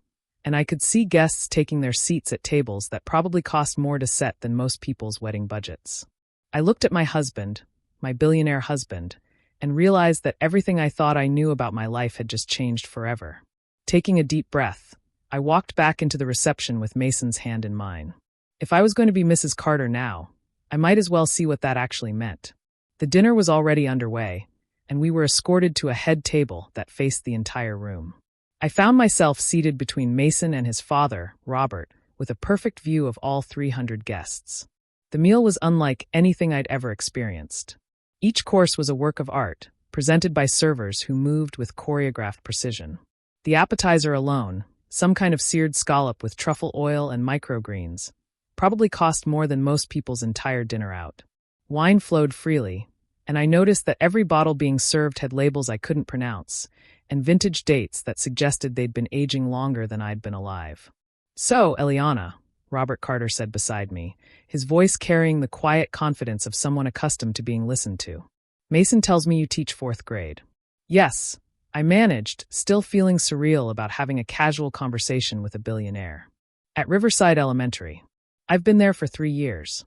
and I could see guests taking their seats at tables that probably cost more to set than most people's wedding budgets. I looked at my husband, my billionaire husband, and realized that everything I thought I knew about my life had just changed forever. Taking a deep breath, I walked back into the reception with Mason's hand in mine. If I was going to be Mrs. Carter now, I might as well see what that actually meant. The dinner was already underway, and we were escorted to a head table that faced the entire room. I found myself seated between Mason and his father, Robert, with a perfect view of all 300 guests. The meal was unlike anything I'd ever experienced. Each course was a work of art, presented by servers who moved with choreographed precision. The appetizer alone, some kind of seared scallop with truffle oil and microgreens, probably cost more than most people's entire dinner out. Wine flowed freely, and I noticed that every bottle being served had labels I couldn't pronounce, and vintage dates that suggested they'd been aging longer than I'd been alive. So, Eliana, Robert Carter said beside me, his voice carrying the quiet confidence of someone accustomed to being listened to. Mason tells me you teach 4th grade. Yes, I managed, still feeling surreal about having a casual conversation with a billionaire. At Riverside Elementary. I've been there for 3 years.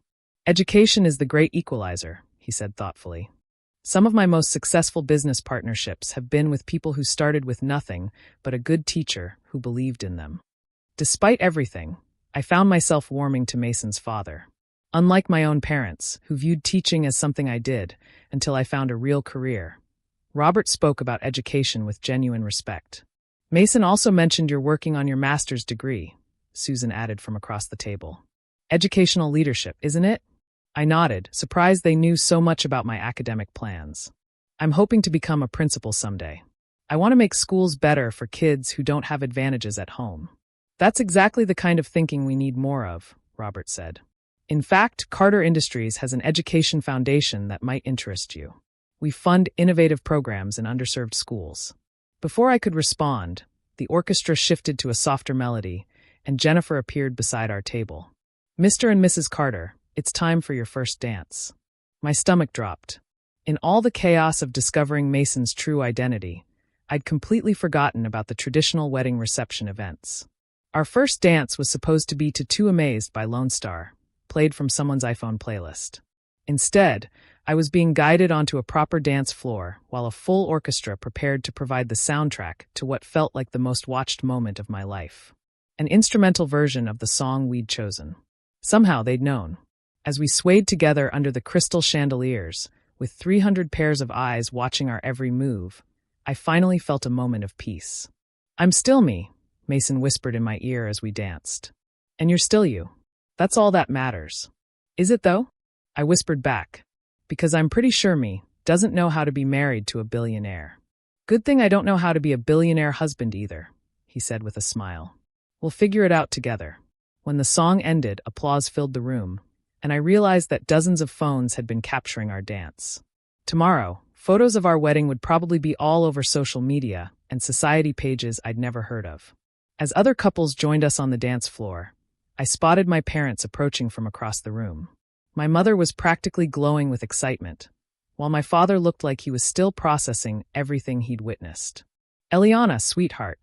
Education is the great equalizer, he said thoughtfully. Some of my most successful business partnerships have been with people who started with nothing but a good teacher who believed in them. Despite everything, I found myself warming to Mason's father. Unlike my own parents, who viewed teaching as something I did until I found a real career, Robert spoke about education with genuine respect. Mason also mentioned you're working on your master's degree, Susan added from across the table. Educational leadership, isn't it? I nodded, surprised they knew so much about my academic plans. I'm hoping to become a principal someday. I want to make schools better for kids who don't have advantages at home. That's exactly the kind of thinking we need more of, Robert said. In fact, Carter Industries has an education foundation that might interest you. We fund innovative programs in underserved schools. Before I could respond, the orchestra shifted to a softer melody, and Jennifer appeared beside our table. Mr. and Mrs. Carter, it's time for your first dance. My stomach dropped. In all the chaos of discovering Mason's true identity, I'd completely forgotten about the traditional wedding reception events. Our first dance was supposed to be to Too Amazed by Lone Star, played from someone's iPhone playlist. Instead, I was being guided onto a proper dance floor while a full orchestra prepared to provide the soundtrack to what felt like the most watched moment of my life. An instrumental version of the song we'd chosen. Somehow they'd known. As we swayed together under the crystal chandeliers, with 300 pairs of eyes watching our every move, I finally felt a moment of peace. I'm still me, Mason whispered in my ear as we danced. And you're still you. That's all that matters. Is it though? I whispered back. Because I'm pretty sure me doesn't know how to be married to a billionaire. Good thing I don't know how to be a billionaire husband either, he said with a smile. We'll figure it out together. When the song ended, applause filled the room, and I realized that dozens of phones had been capturing our dance. Tomorrow, photos of our wedding would probably be all over social media and society pages I'd never heard of. As other couples joined us on the dance floor, I spotted my parents approaching from across the room. My mother was practically glowing with excitement, while my father looked like he was still processing everything he'd witnessed. Eliana, sweetheart,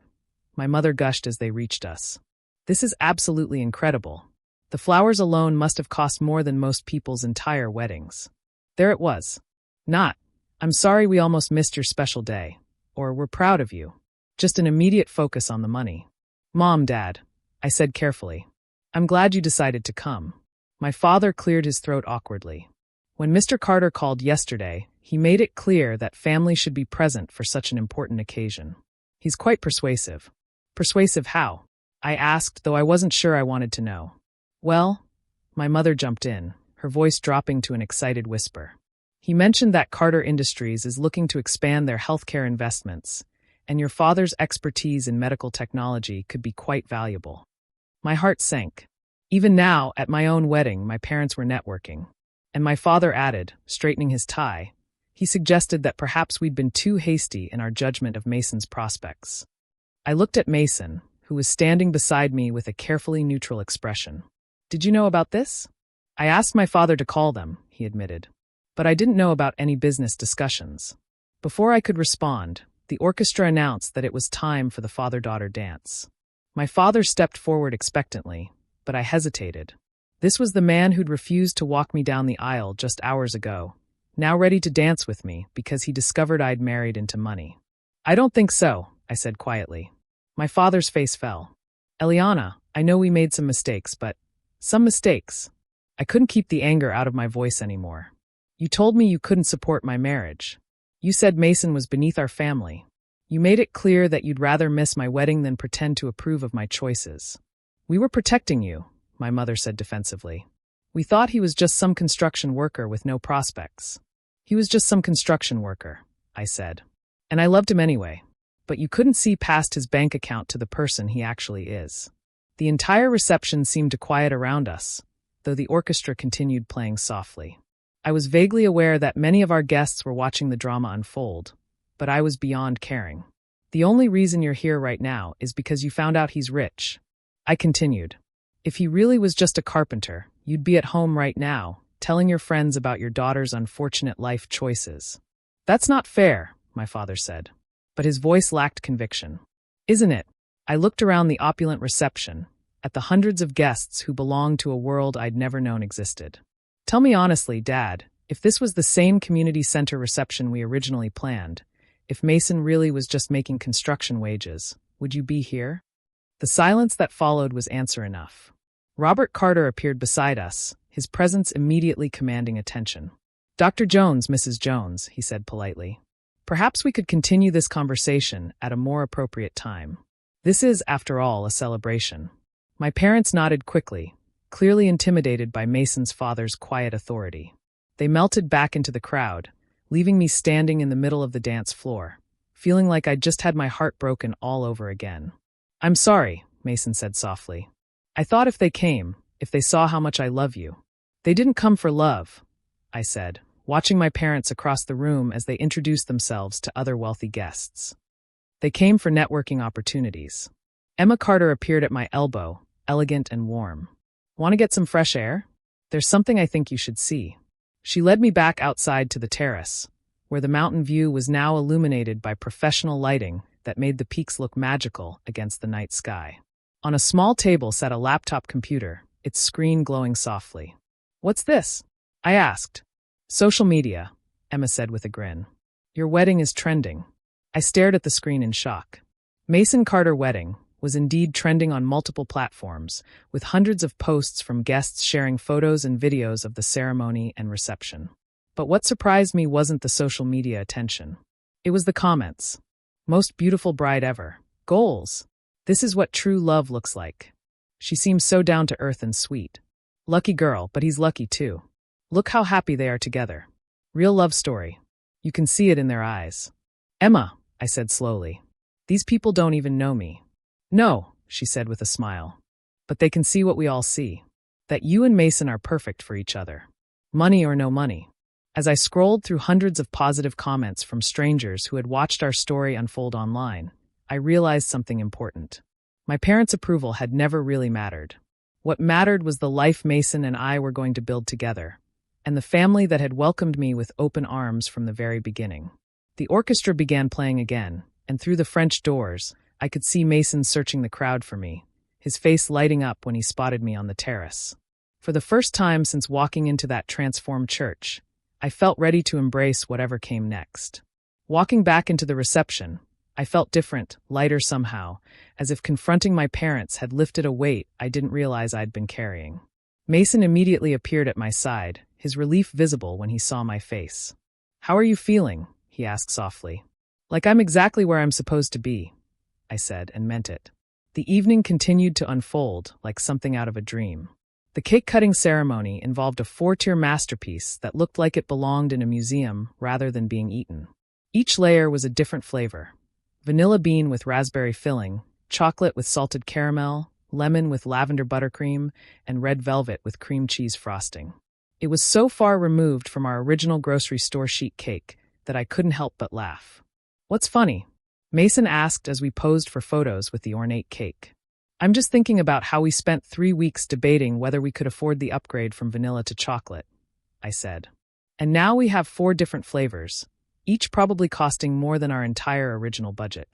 my mother gushed as they reached us. This is absolutely incredible. The flowers alone must have cost more than most people's entire weddings. There it was. Not, I'm sorry we almost missed your special day, or we're proud of you. Just an immediate focus on the money. Mom, Dad, I said carefully. I'm glad you decided to come. My father cleared his throat awkwardly. When Mr. Carter called yesterday, he made it clear that family should be present for such an important occasion. He's quite persuasive. Persuasive how? I asked, though I wasn't sure I wanted to know. Well, my mother jumped in, her voice dropping to an excited whisper. He mentioned that Carter Industries is looking to expand their healthcare investments, and your father's expertise in medical technology could be quite valuable. My heart sank. Even now, at my own wedding, my parents were networking. And my father added, straightening his tie, he suggested that perhaps we'd been too hasty in our judgment of Mason's prospects. I looked at Mason, who was standing beside me with a carefully neutral expression. Did you know about this? I asked my father to call them, he admitted. But I didn't know about any business discussions. Before I could respond, the orchestra announced that it was time for the father-daughter dance. My father stepped forward expectantly, but I hesitated. This was the man who'd refused to walk me down the aisle just hours ago, now ready to dance with me because he discovered I'd married into money. I don't think so, I said quietly. My father's face fell. Eliana, I know we made some mistakes, but some mistakes. I couldn't keep the anger out of my voice anymore. You told me you couldn't support my marriage. You said Mason was beneath our family. You made it clear that you'd rather miss my wedding than pretend to approve of my choices. We were protecting you, my mother said defensively. We thought he was just some construction worker with no prospects. He was just some construction worker, I said. And I loved him anyway. But you couldn't see past his bank account to the person he actually is. The entire reception seemed to quiet around us, though the orchestra continued playing softly. I was vaguely aware that many of our guests were watching the drama unfold, but I was beyond caring. The only reason you're here right now is because you found out he's rich. I continued. If he really was just a carpenter, you'd be at home right now, telling your friends about your daughter's unfortunate life choices. That's not fair, my father said. But his voice lacked conviction. Isn't it? I looked around the opulent reception, at the hundreds of guests who belonged to a world I'd never known existed. Tell me honestly, Dad, if this was the same community center reception we originally planned, if Mason really was just making construction wages, would you be here? The silence that followed was answer enough. Robert Carter appeared beside us, his presence immediately commanding attention. Dr. Jones, Mrs. Jones, he said politely. Perhaps we could continue this conversation at a more appropriate time. This is, after all, a celebration. My parents nodded quickly, clearly intimidated by Mason's father's quiet authority. They melted back into the crowd, leaving me standing in the middle of the dance floor, feeling like I'd just had my heart broken all over again. "I'm sorry," Mason said softly. "I thought if they saw how much I love you." "They didn't come for love," I said, watching my parents across the room as they introduced themselves to other wealthy guests. "They came for networking opportunities." Emma Carter appeared at my elbow, elegant and warm. "Want to get some fresh air? There's something I think you should see." She led me back outside to the terrace, where the mountain view was now illuminated by professional lighting that made the peaks look magical against the night sky. On a small table sat a laptop computer, its screen glowing softly. "What's this?" I asked. "Social media," Emma said with a grin. "Your wedding is trending." I stared at the screen in shock. Mason Carter wedding was indeed trending on multiple platforms, with hundreds of posts from guests sharing photos and videos of the ceremony and reception. But what surprised me wasn't the social media attention. It was the comments. "Most beautiful bride ever. Goals. This is what true love looks like. She seems so down to earth and sweet. Lucky girl, but he's lucky too. Look how happy they are together. Real love story. You can see it in their eyes." "Emma," I said slowly, "these people don't even know me." "No," she said with a smile. "But they can see what we all see. That you and Mason are perfect for each other. Money or no money." As I scrolled through hundreds of positive comments from strangers who had watched our story unfold online, I realized something important. My parents' approval had never really mattered. What mattered was the life Mason and I were going to build together, and the family that had welcomed me with open arms from the very beginning. The orchestra began playing again, and through the French doors, I could see Mason searching the crowd for me, his face lighting up when he spotted me on the terrace. For the first time since walking into that transformed church, I felt ready to embrace whatever came next. Walking back into the reception, I felt different, lighter somehow, as if confronting my parents had lifted a weight I didn't realize I'd been carrying. Mason immediately appeared at my side, his relief visible when he saw my face. "How are you feeling?" he asked softly. "Like I'm exactly where I'm supposed to be," I said, and meant it. The evening continued to unfold like something out of a dream. The cake-cutting ceremony involved a 4-tier masterpiece that looked like it belonged in a museum rather than being eaten. Each layer was a different flavor. Vanilla bean with raspberry filling, chocolate with salted caramel, lemon with lavender buttercream, and red velvet with cream cheese frosting. It was so far removed from our original grocery store sheet cake that I couldn't help but laugh. "What's funny?" Mason asked as we posed for photos with the ornate cake. "I'm just thinking about how we spent 3 weeks debating whether we could afford the upgrade from vanilla to chocolate," I said. "And now we have 4 different flavors, each probably costing more than our entire original budget."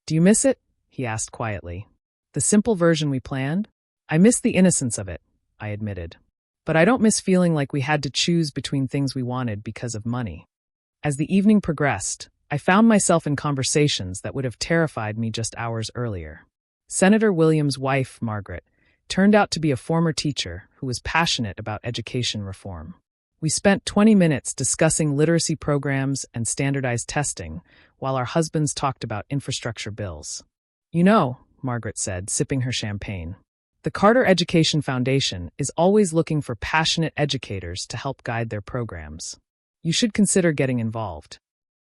"Do you miss it?" he asked quietly. "The simple version we planned?" "I miss the innocence of it," I admitted. "But I don't miss feeling like we had to choose between things we wanted because of money." As the evening progressed, I found myself in conversations that would have terrified me just hours earlier. Senator Williams' wife, Margaret, turned out to be a former teacher who was passionate about education reform. We spent 20 minutes discussing literacy programs and standardized testing, while our husbands talked about infrastructure bills. "You know," Margaret said, sipping her champagne, "the Carter Education Foundation is always looking for passionate educators to help guide their programs. You should consider getting involved."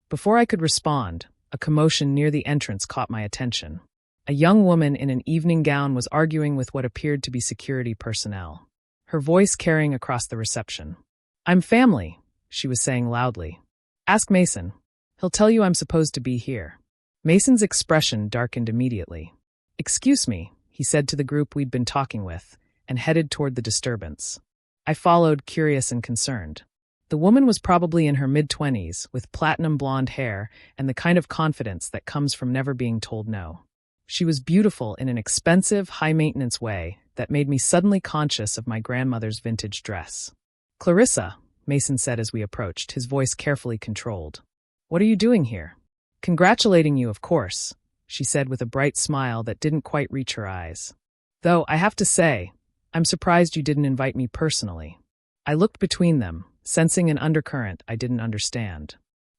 Before I could respond, a commotion near the entrance caught my attention. A young woman in an evening gown was arguing with what appeared to be security personnel, her voice carrying across the reception. "I'm family," she was saying loudly. "Ask Mason. He'll tell you I'm supposed to be here." Mason's expression darkened immediately. "Excuse me," he said to the group we'd been talking with, and headed toward the disturbance. I followed, curious and concerned. The woman was probably in her mid-20s, with platinum blonde hair and the kind of confidence that comes from never being told no. She was beautiful in an expensive, high-maintenance way that made me suddenly conscious of my grandmother's vintage dress. "Clarissa," Mason said as we approached, his voice carefully controlled. "What are you doing here?" "Congratulating you, of course," she said with a bright smile that didn't quite reach her eyes. "Though, I have to say, I'm surprised you didn't invite me personally." I looked between them, sensing an undercurrent I didn't understand.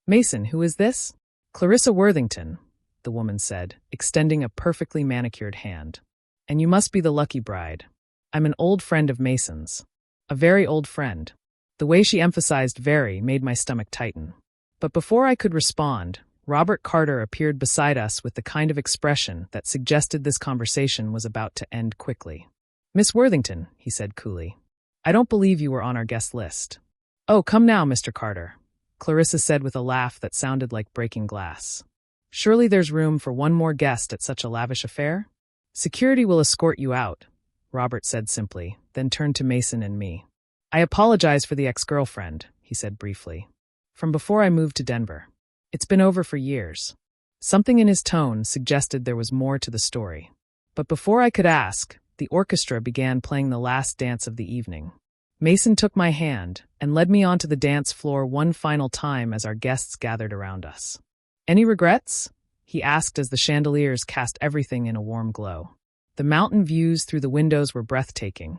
"Mason, who is this?" "Clarissa Worthington," the woman said, extending a perfectly manicured hand. "And you must be the lucky bride." I'm an old friend of Mason's. A very old friend. The way she emphasized very made my stomach tighten. But before I could respond, Robert Carter appeared beside us with the kind of expression that suggested this conversation was about to end quickly. "Miss Worthington," he said coolly, "I don't believe you were on our guest list." "Oh, come now, Mr. Carter," Clarissa said with a laugh that sounded like breaking glass. "Surely there's room for one more guest at such a lavish affair?" "Security will escort you out," Robert said simply, then turned to Mason and me. "I apologize for the ex-girlfriend," he said briefly. "From before I moved to Denver. It's been over for years." Something in his tone suggested there was more to the story. But before I could ask, the orchestra began playing the last dance of the evening. Mason took my hand and led me onto the dance floor one final time as our guests gathered around us. "Any regrets?" he asked as the chandeliers cast everything in a warm glow. The mountain views through the windows were breathtaking,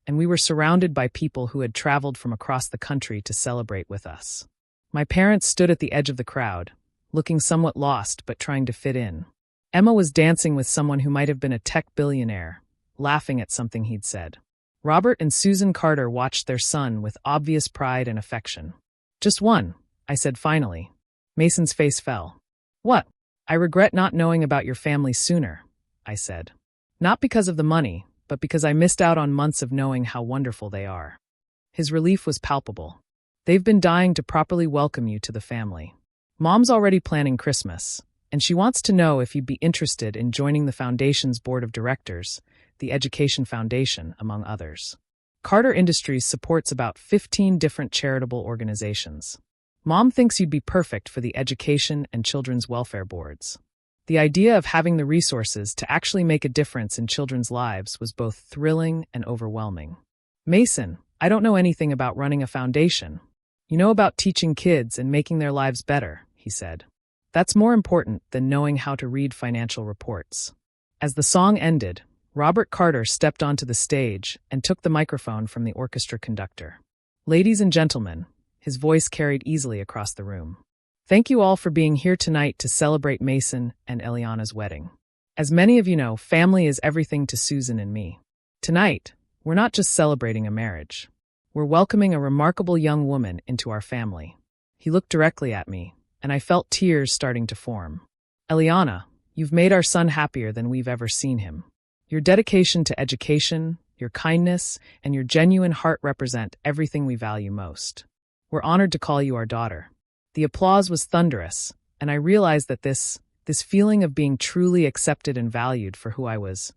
and we were surrounded by people who had traveled from across the country to celebrate with us. My parents stood at the edge of the crowd, looking somewhat lost but trying to fit in. Emma was dancing with someone who might have been a tech billionaire, laughing at something he'd said. Robert and Susan Carter watched their son with obvious pride and affection. "Just one," I said finally. Mason's face fell. "What?" "I regret not knowing about your family sooner," I said. "Not because of the money, but because I missed out on months of knowing how wonderful they are." His relief was palpable. "They've been dying to properly welcome you to the family. Mom's already planning Christmas, and she wants to know if you'd be interested in joining the Foundation's board of directors, the Education Foundation, among others. Carter Industries supports about 15 different charitable organizations. Mom thinks you'd be perfect for the education and children's welfare boards." The idea of having the resources to actually make a difference in children's lives was both thrilling and overwhelming. "Mason, I don't know anything about running a foundation. You know about teaching kids and making their lives better," he said. "That's more important than knowing how to read financial reports." As the song ended, Robert Carter stepped onto the stage and took the microphone from the orchestra conductor. "Ladies and gentlemen," his voice carried easily across the room, "thank you all for being here tonight to celebrate Mason and Eliana's wedding. As many of you know, family is everything to Susan and me. Tonight, we're not just celebrating a marriage. We're welcoming a remarkable young woman into our family." He looked directly at me, and I felt tears starting to form. "Eliana, you've made our son happier than we've ever seen him. Your dedication to education, your kindness, and your genuine heart represent everything we value most. We're honored to call you our daughter." The applause was thunderous, and I realized that this feeling of being truly accepted and valued for who I was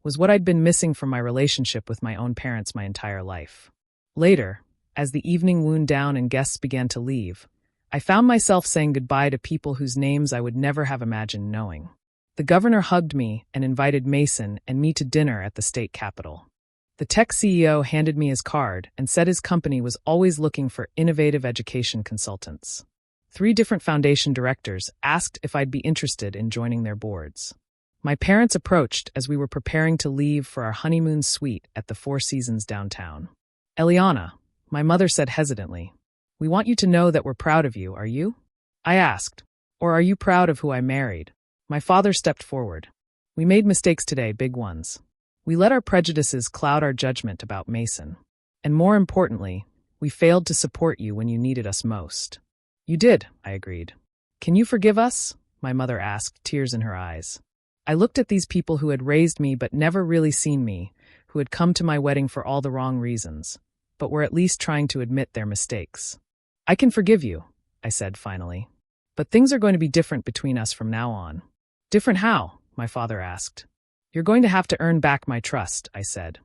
what I'd been missing from my relationship with my own parents my entire life. Later, as the evening wound down and guests began to leave, I found myself saying goodbye to people whose names I would never have imagined knowing. The governor hugged me and invited Mason and me to dinner at the state capitol. The tech CEO handed me his card and said his company was always looking for innovative education consultants. 3 different foundation directors asked if I'd be interested in joining their boards. My parents approached as we were preparing to leave for our honeymoon suite at the Four Seasons downtown. "Eliana," my mother said hesitantly, "we want you to know that we're proud of you, are you?" I asked, "Or are you proud of who I married?" My father stepped forward. "We made mistakes today, big ones. We let our prejudices cloud our judgment about Mason. And more importantly, we failed to support you when you needed us most." "You did," I agreed. "Can you forgive us?" my mother asked, tears in her eyes. I looked at these people who had raised me but never really seen me, who had come to my wedding for all the wrong reasons, but were at least trying to admit their mistakes. "I can forgive you," I said finally. "But things are going to be different between us from now on." "Different how?" my father asked. "You're going to have to earn back my trust," I said.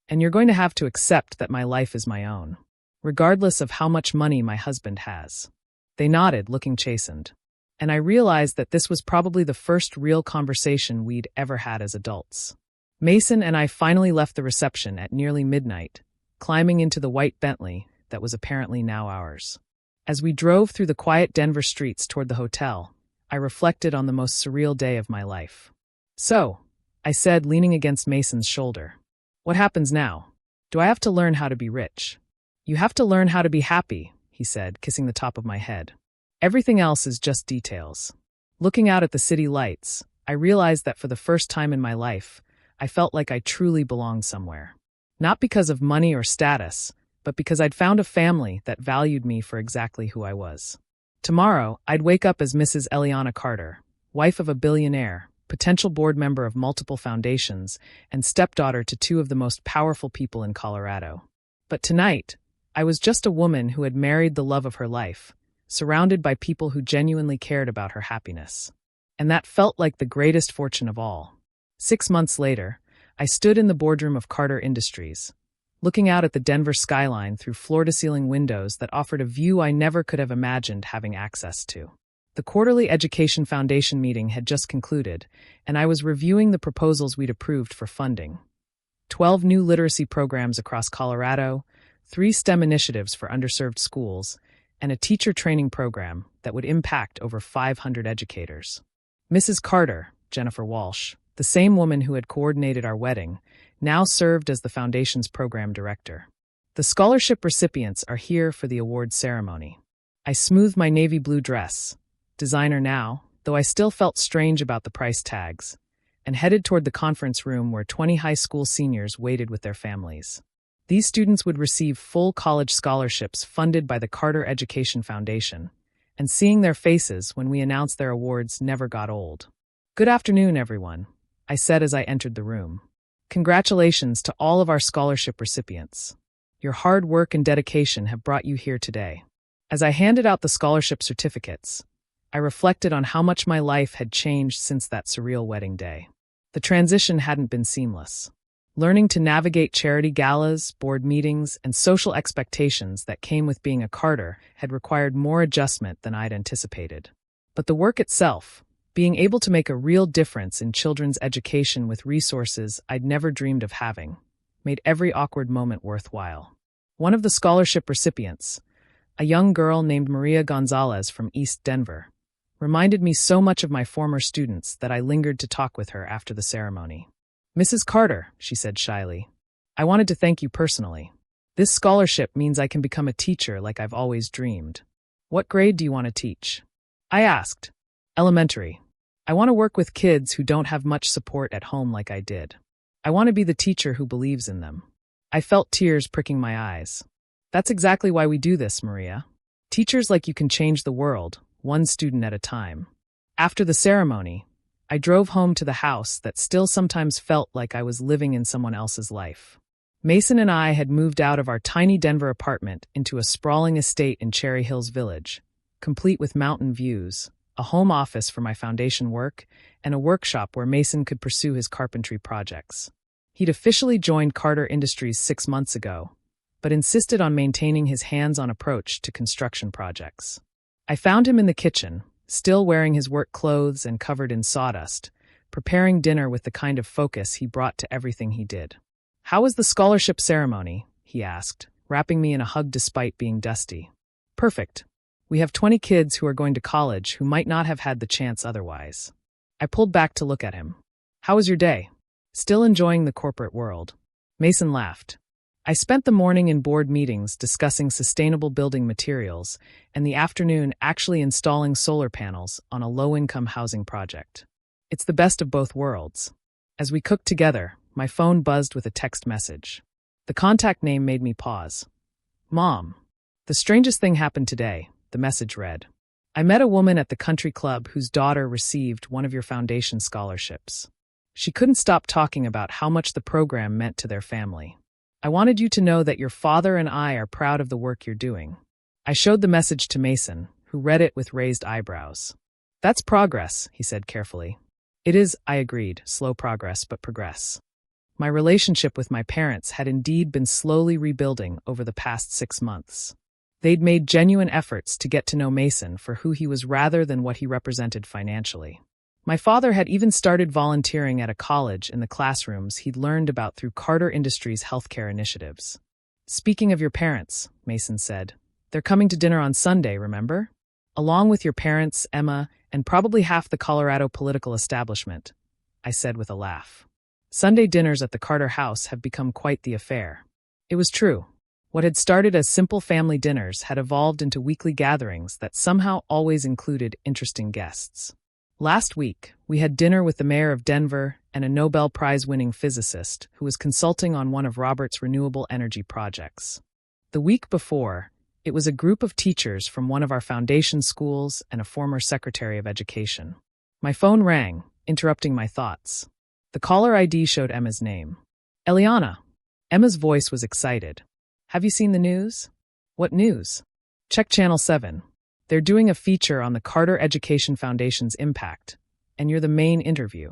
"And you're going to have to accept that my life is my own, regardless of how much money my husband has." They nodded, looking chastened. And I realized that this was probably the first real conversation we'd ever had as adults. Mason and I finally left the reception at nearly midnight, climbing into the white Bentley that was apparently now ours. As we drove through the quiet Denver streets toward the hotel, I reflected on the most surreal day of my life. "So," I said, leaning against Mason's shoulder, "what happens now? Do I have to learn how to be rich?" "You have to learn how to be happy," he said, kissing the top of my head. "Everything else is just details." Looking out at the city lights, I realized that for the first time in my life, I felt like I truly belonged somewhere. Not because of money or status, but because I'd found a family that valued me for exactly who I was. Tomorrow, I'd wake up as Mrs. Eliana Carter, wife of a billionaire, potential board member of multiple foundations, and stepdaughter to two of the most powerful people in Colorado. But tonight, I was just a woman who had married the love of her life, surrounded by people who genuinely cared about her happiness. And that felt like the greatest fortune of all. 6 months later, I stood in the boardroom of Carter Industries, looking out at the Denver skyline through floor-to-ceiling windows that offered a view I never could have imagined having access to. The quarterly Education Foundation meeting had just concluded, and I was reviewing the proposals we'd approved for funding. 12 new literacy programs across Colorado, 3 STEM initiatives for underserved schools, and a teacher training program that would impact over 500 educators. Mrs. Carter, Jennifer Walsh, the same woman who had coordinated our wedding, now served as the foundation's program director. The scholarship recipients are here for the awards ceremony. I smoothed my navy blue dress, designer now, though I still felt strange about the price tags, and headed toward the conference room where 20 high school seniors waited with their families. These students would receive full college scholarships funded by the Carter Education Foundation, and seeing their faces when we announced their awards never got old. "Good afternoon, everyone," I said as I entered the room. "Congratulations to all of our scholarship recipients. Your hard work and dedication have brought you here today." As I handed out the scholarship certificates, I reflected on how much my life had changed since that surreal wedding day. The transition hadn't been seamless. Learning to navigate charity galas, board meetings, and social expectations that came with being a Carter had required more adjustment than I'd anticipated. But the work itself, being able to make a real difference in children's education with resources I'd never dreamed of having, made every awkward moment worthwhile. One of the scholarship recipients, a young girl named Maria Gonzalez from East Denver, reminded me so much of my former students that I lingered to talk with her after the ceremony. "Mrs. Carter," she said shyly, "I wanted to thank you personally. This scholarship means I can become a teacher like I've always dreamed." "What grade do you want to teach?" I asked. "Elementary. I want to work with kids who don't have much support at home like I did. I want to be the teacher who believes in them." I felt tears pricking my eyes. "That's exactly why we do this, Maria. Teachers like you can change the world, one student at a time." After the ceremony, I drove home to the house that still sometimes felt like I was living in someone else's life. Mason and I had moved out of our tiny Denver apartment into a sprawling estate in Cherry Hills Village, complete with mountain views, a home office for my foundation work, and a workshop where Mason could pursue his carpentry projects. He'd officially joined Carter Industries 6 months ago, but insisted on maintaining his hands-on approach to construction projects. I found him in the kitchen, still wearing his work clothes and covered in sawdust, preparing dinner with the kind of focus he brought to everything he did. "How was the scholarship ceremony?" he asked, wrapping me in a hug despite being dusty. "Perfect. We have 20 kids who are going to college who might not have had the chance otherwise." I pulled back to look at him. "How was your day?" "Still enjoying the corporate world." Mason laughed. I spent the morning in board meetings discussing sustainable building materials and the afternoon actually installing solar panels on a low-income housing project. It's the best of both worlds. As we cooked together, my phone buzzed with a text message. The contact name made me pause. "Mom, the strangest thing happened today," the message read. "I met a woman at the country club whose daughter received one of your foundation scholarships. She couldn't stop talking about how much the program meant to their family. I wanted you to know that your father and I are proud of the work you're doing." I showed the message to Mason, who read it with raised eyebrows. "That's progress," he said carefully. "It is," I agreed, "slow progress, but progress." My relationship with my parents had indeed been slowly rebuilding over the past 6 months. They'd made genuine efforts to get to know Mason for who he was rather than what he represented financially. My father had even started volunteering at a college in the classrooms he'd learned about through Carter Industries' healthcare initiatives. "Speaking of your parents," Mason said, "they're coming to dinner on Sunday, remember? Along with your parents, Emma, and probably half the Colorado political establishment," I said with a laugh. Sunday dinners at the Carter house have become quite the affair. It was true. What had started as simple family dinners had evolved into weekly gatherings that somehow always included interesting guests. Last week, we had dinner with the mayor of Denver and a Nobel Prize-winning physicist who was consulting on one of Robert's renewable energy projects. The week before, it was a group of teachers from one of our foundation schools and a former Secretary of Education. My phone rang, interrupting my thoughts. The caller ID showed Emma's name. Eliana. Emma's voice was excited. Have you seen the news? What news? Check Channel 7. They're doing a feature on the Carter Education Foundation's impact, and you're the main interview.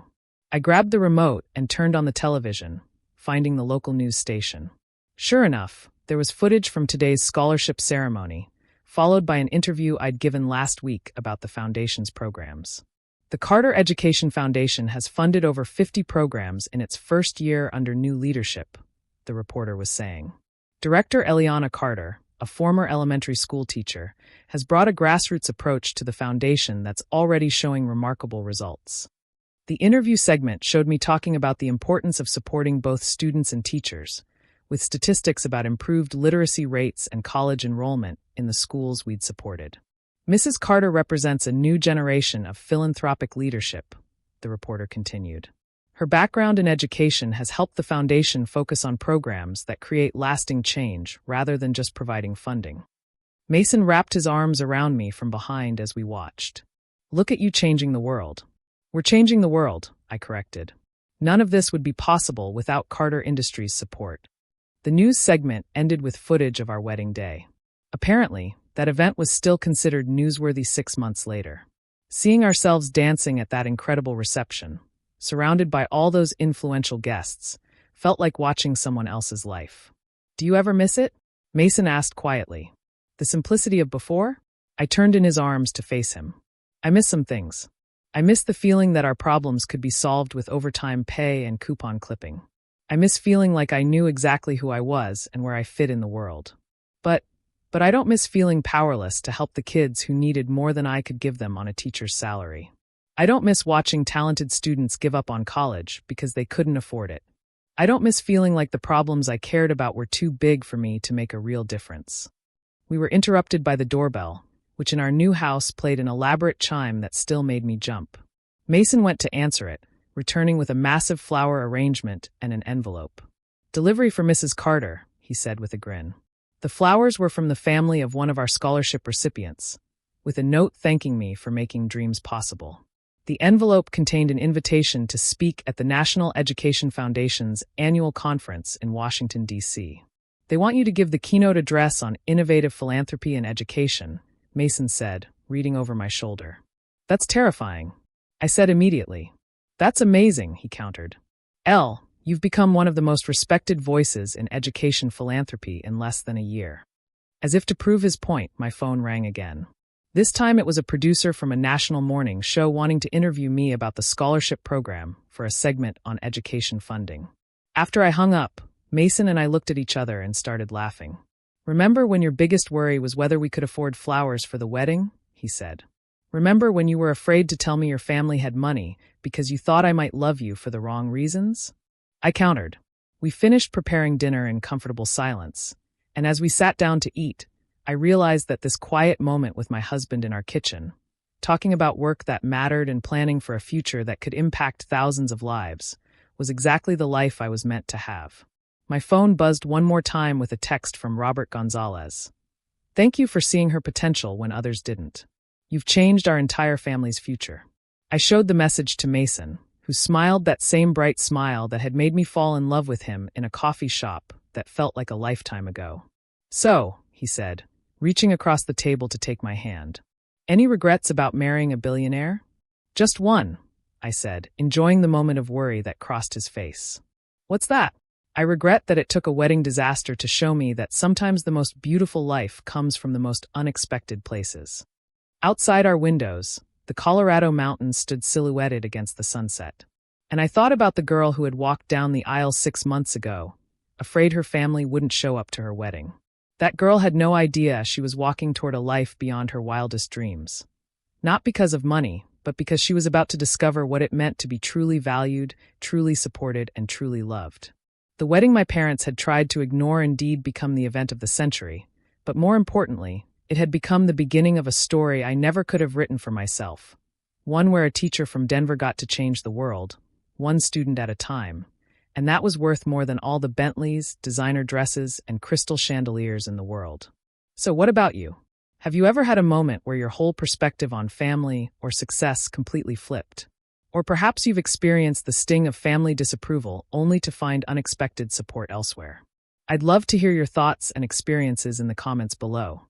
I grabbed the remote and turned on the television, finding the local news station. Sure enough, there was footage from today's scholarship ceremony, followed by an interview I'd given last week about the foundation's programs. The Carter Education Foundation has funded over 50 programs in its first year under new leadership, the reporter was saying. Director Eliana Carter, a former elementary school teacher, has brought a grassroots approach to the foundation that's already showing remarkable results. The interview segment showed me talking about the importance of supporting both students and teachers, with statistics about improved literacy rates and college enrollment in the schools we'd supported. Mrs. Carter represents a new generation of philanthropic leadership, the reporter continued. Her background in education has helped the foundation focus on programs that create lasting change rather than just providing funding. Mason wrapped his arms around me from behind as we watched. Look at you changing the world. We're changing the world, I corrected. None of this would be possible without Carter Industries' support. The news segment ended with footage of our wedding day. Apparently, that event was still considered newsworthy 6 months later. Seeing ourselves dancing at that incredible reception, surrounded by all those influential guests, felt like watching someone else's life. Do you ever miss it? Mason asked quietly. The simplicity of before? I turned in his arms to face him. I miss some things. I miss the feeling that our problems could be solved with overtime pay and coupon clipping. I miss feeling like I knew exactly who I was and where I fit in the world. But I don't miss feeling powerless to help the kids who needed more than I could give them on a teacher's salary. I don't miss watching talented students give up on college because they couldn't afford it. I don't miss feeling like the problems I cared about were too big for me to make a real difference. We were interrupted by the doorbell, which in our new house played an elaborate chime that still made me jump. Mason went to answer it, returning with a massive flower arrangement and an envelope. Delivery for Mrs. Carter, he said with a grin. The flowers were from the family of one of our scholarship recipients, with a note thanking me for making dreams possible. The envelope contained an invitation to speak at the National Education Foundation's annual conference in Washington, D.C. They want you to give the keynote address on innovative philanthropy and education, Mason said, reading over my shoulder. That's terrifying, I said immediately. That's amazing, he countered. Elle, you've become one of the most respected voices in education philanthropy in less than a year. As if to prove his point, my phone rang again. This time it was a producer from a national morning show wanting to interview me about the scholarship program for a segment on education funding. After I hung up, Mason and I looked at each other and started laughing. Remember when your biggest worry was whether we could afford flowers for the wedding? He said. Remember when you were afraid to tell me your family had money because you thought I might love you for the wrong reasons? I countered. We finished preparing dinner in comfortable silence, and as we sat down to eat, I realized that this quiet moment with my husband in our kitchen, talking about work that mattered and planning for a future that could impact thousands of lives, was exactly the life I was meant to have. My phone buzzed one more time with a text from Robert Gonzalez. Thank you for seeing her potential when others didn't. You've changed our entire family's future. I showed the message to Mason, who smiled that same bright smile that had made me fall in love with him in a coffee shop that felt like a lifetime ago. So, he said, reaching across the table to take my hand. Any regrets about marrying a billionaire? Just one, I said, enjoying the moment of worry that crossed his face. What's that? I regret that it took a wedding disaster to show me that sometimes the most beautiful life comes from the most unexpected places. Outside our windows, the Colorado mountains stood silhouetted against the sunset. And I thought about the girl who had walked down the aisle 6 months ago, afraid her family wouldn't show up to her wedding. That girl had no idea she was walking toward a life beyond her wildest dreams. Not because of money, but because she was about to discover what it meant to be truly valued, truly supported, and truly loved. The wedding my parents had tried to ignore indeed become the event of the century, but more importantly, it had become the beginning of a story I never could have written for myself. One where a teacher from Denver got to change the world, one student at a time, and that was worth more than all the Bentleys, designer dresses, and crystal chandeliers in the world. So what about you? Have you ever had a moment where your whole perspective on family or success completely flipped? Or perhaps you've experienced the sting of family disapproval only to find unexpected support elsewhere. I'd love to hear your thoughts and experiences in the comments below.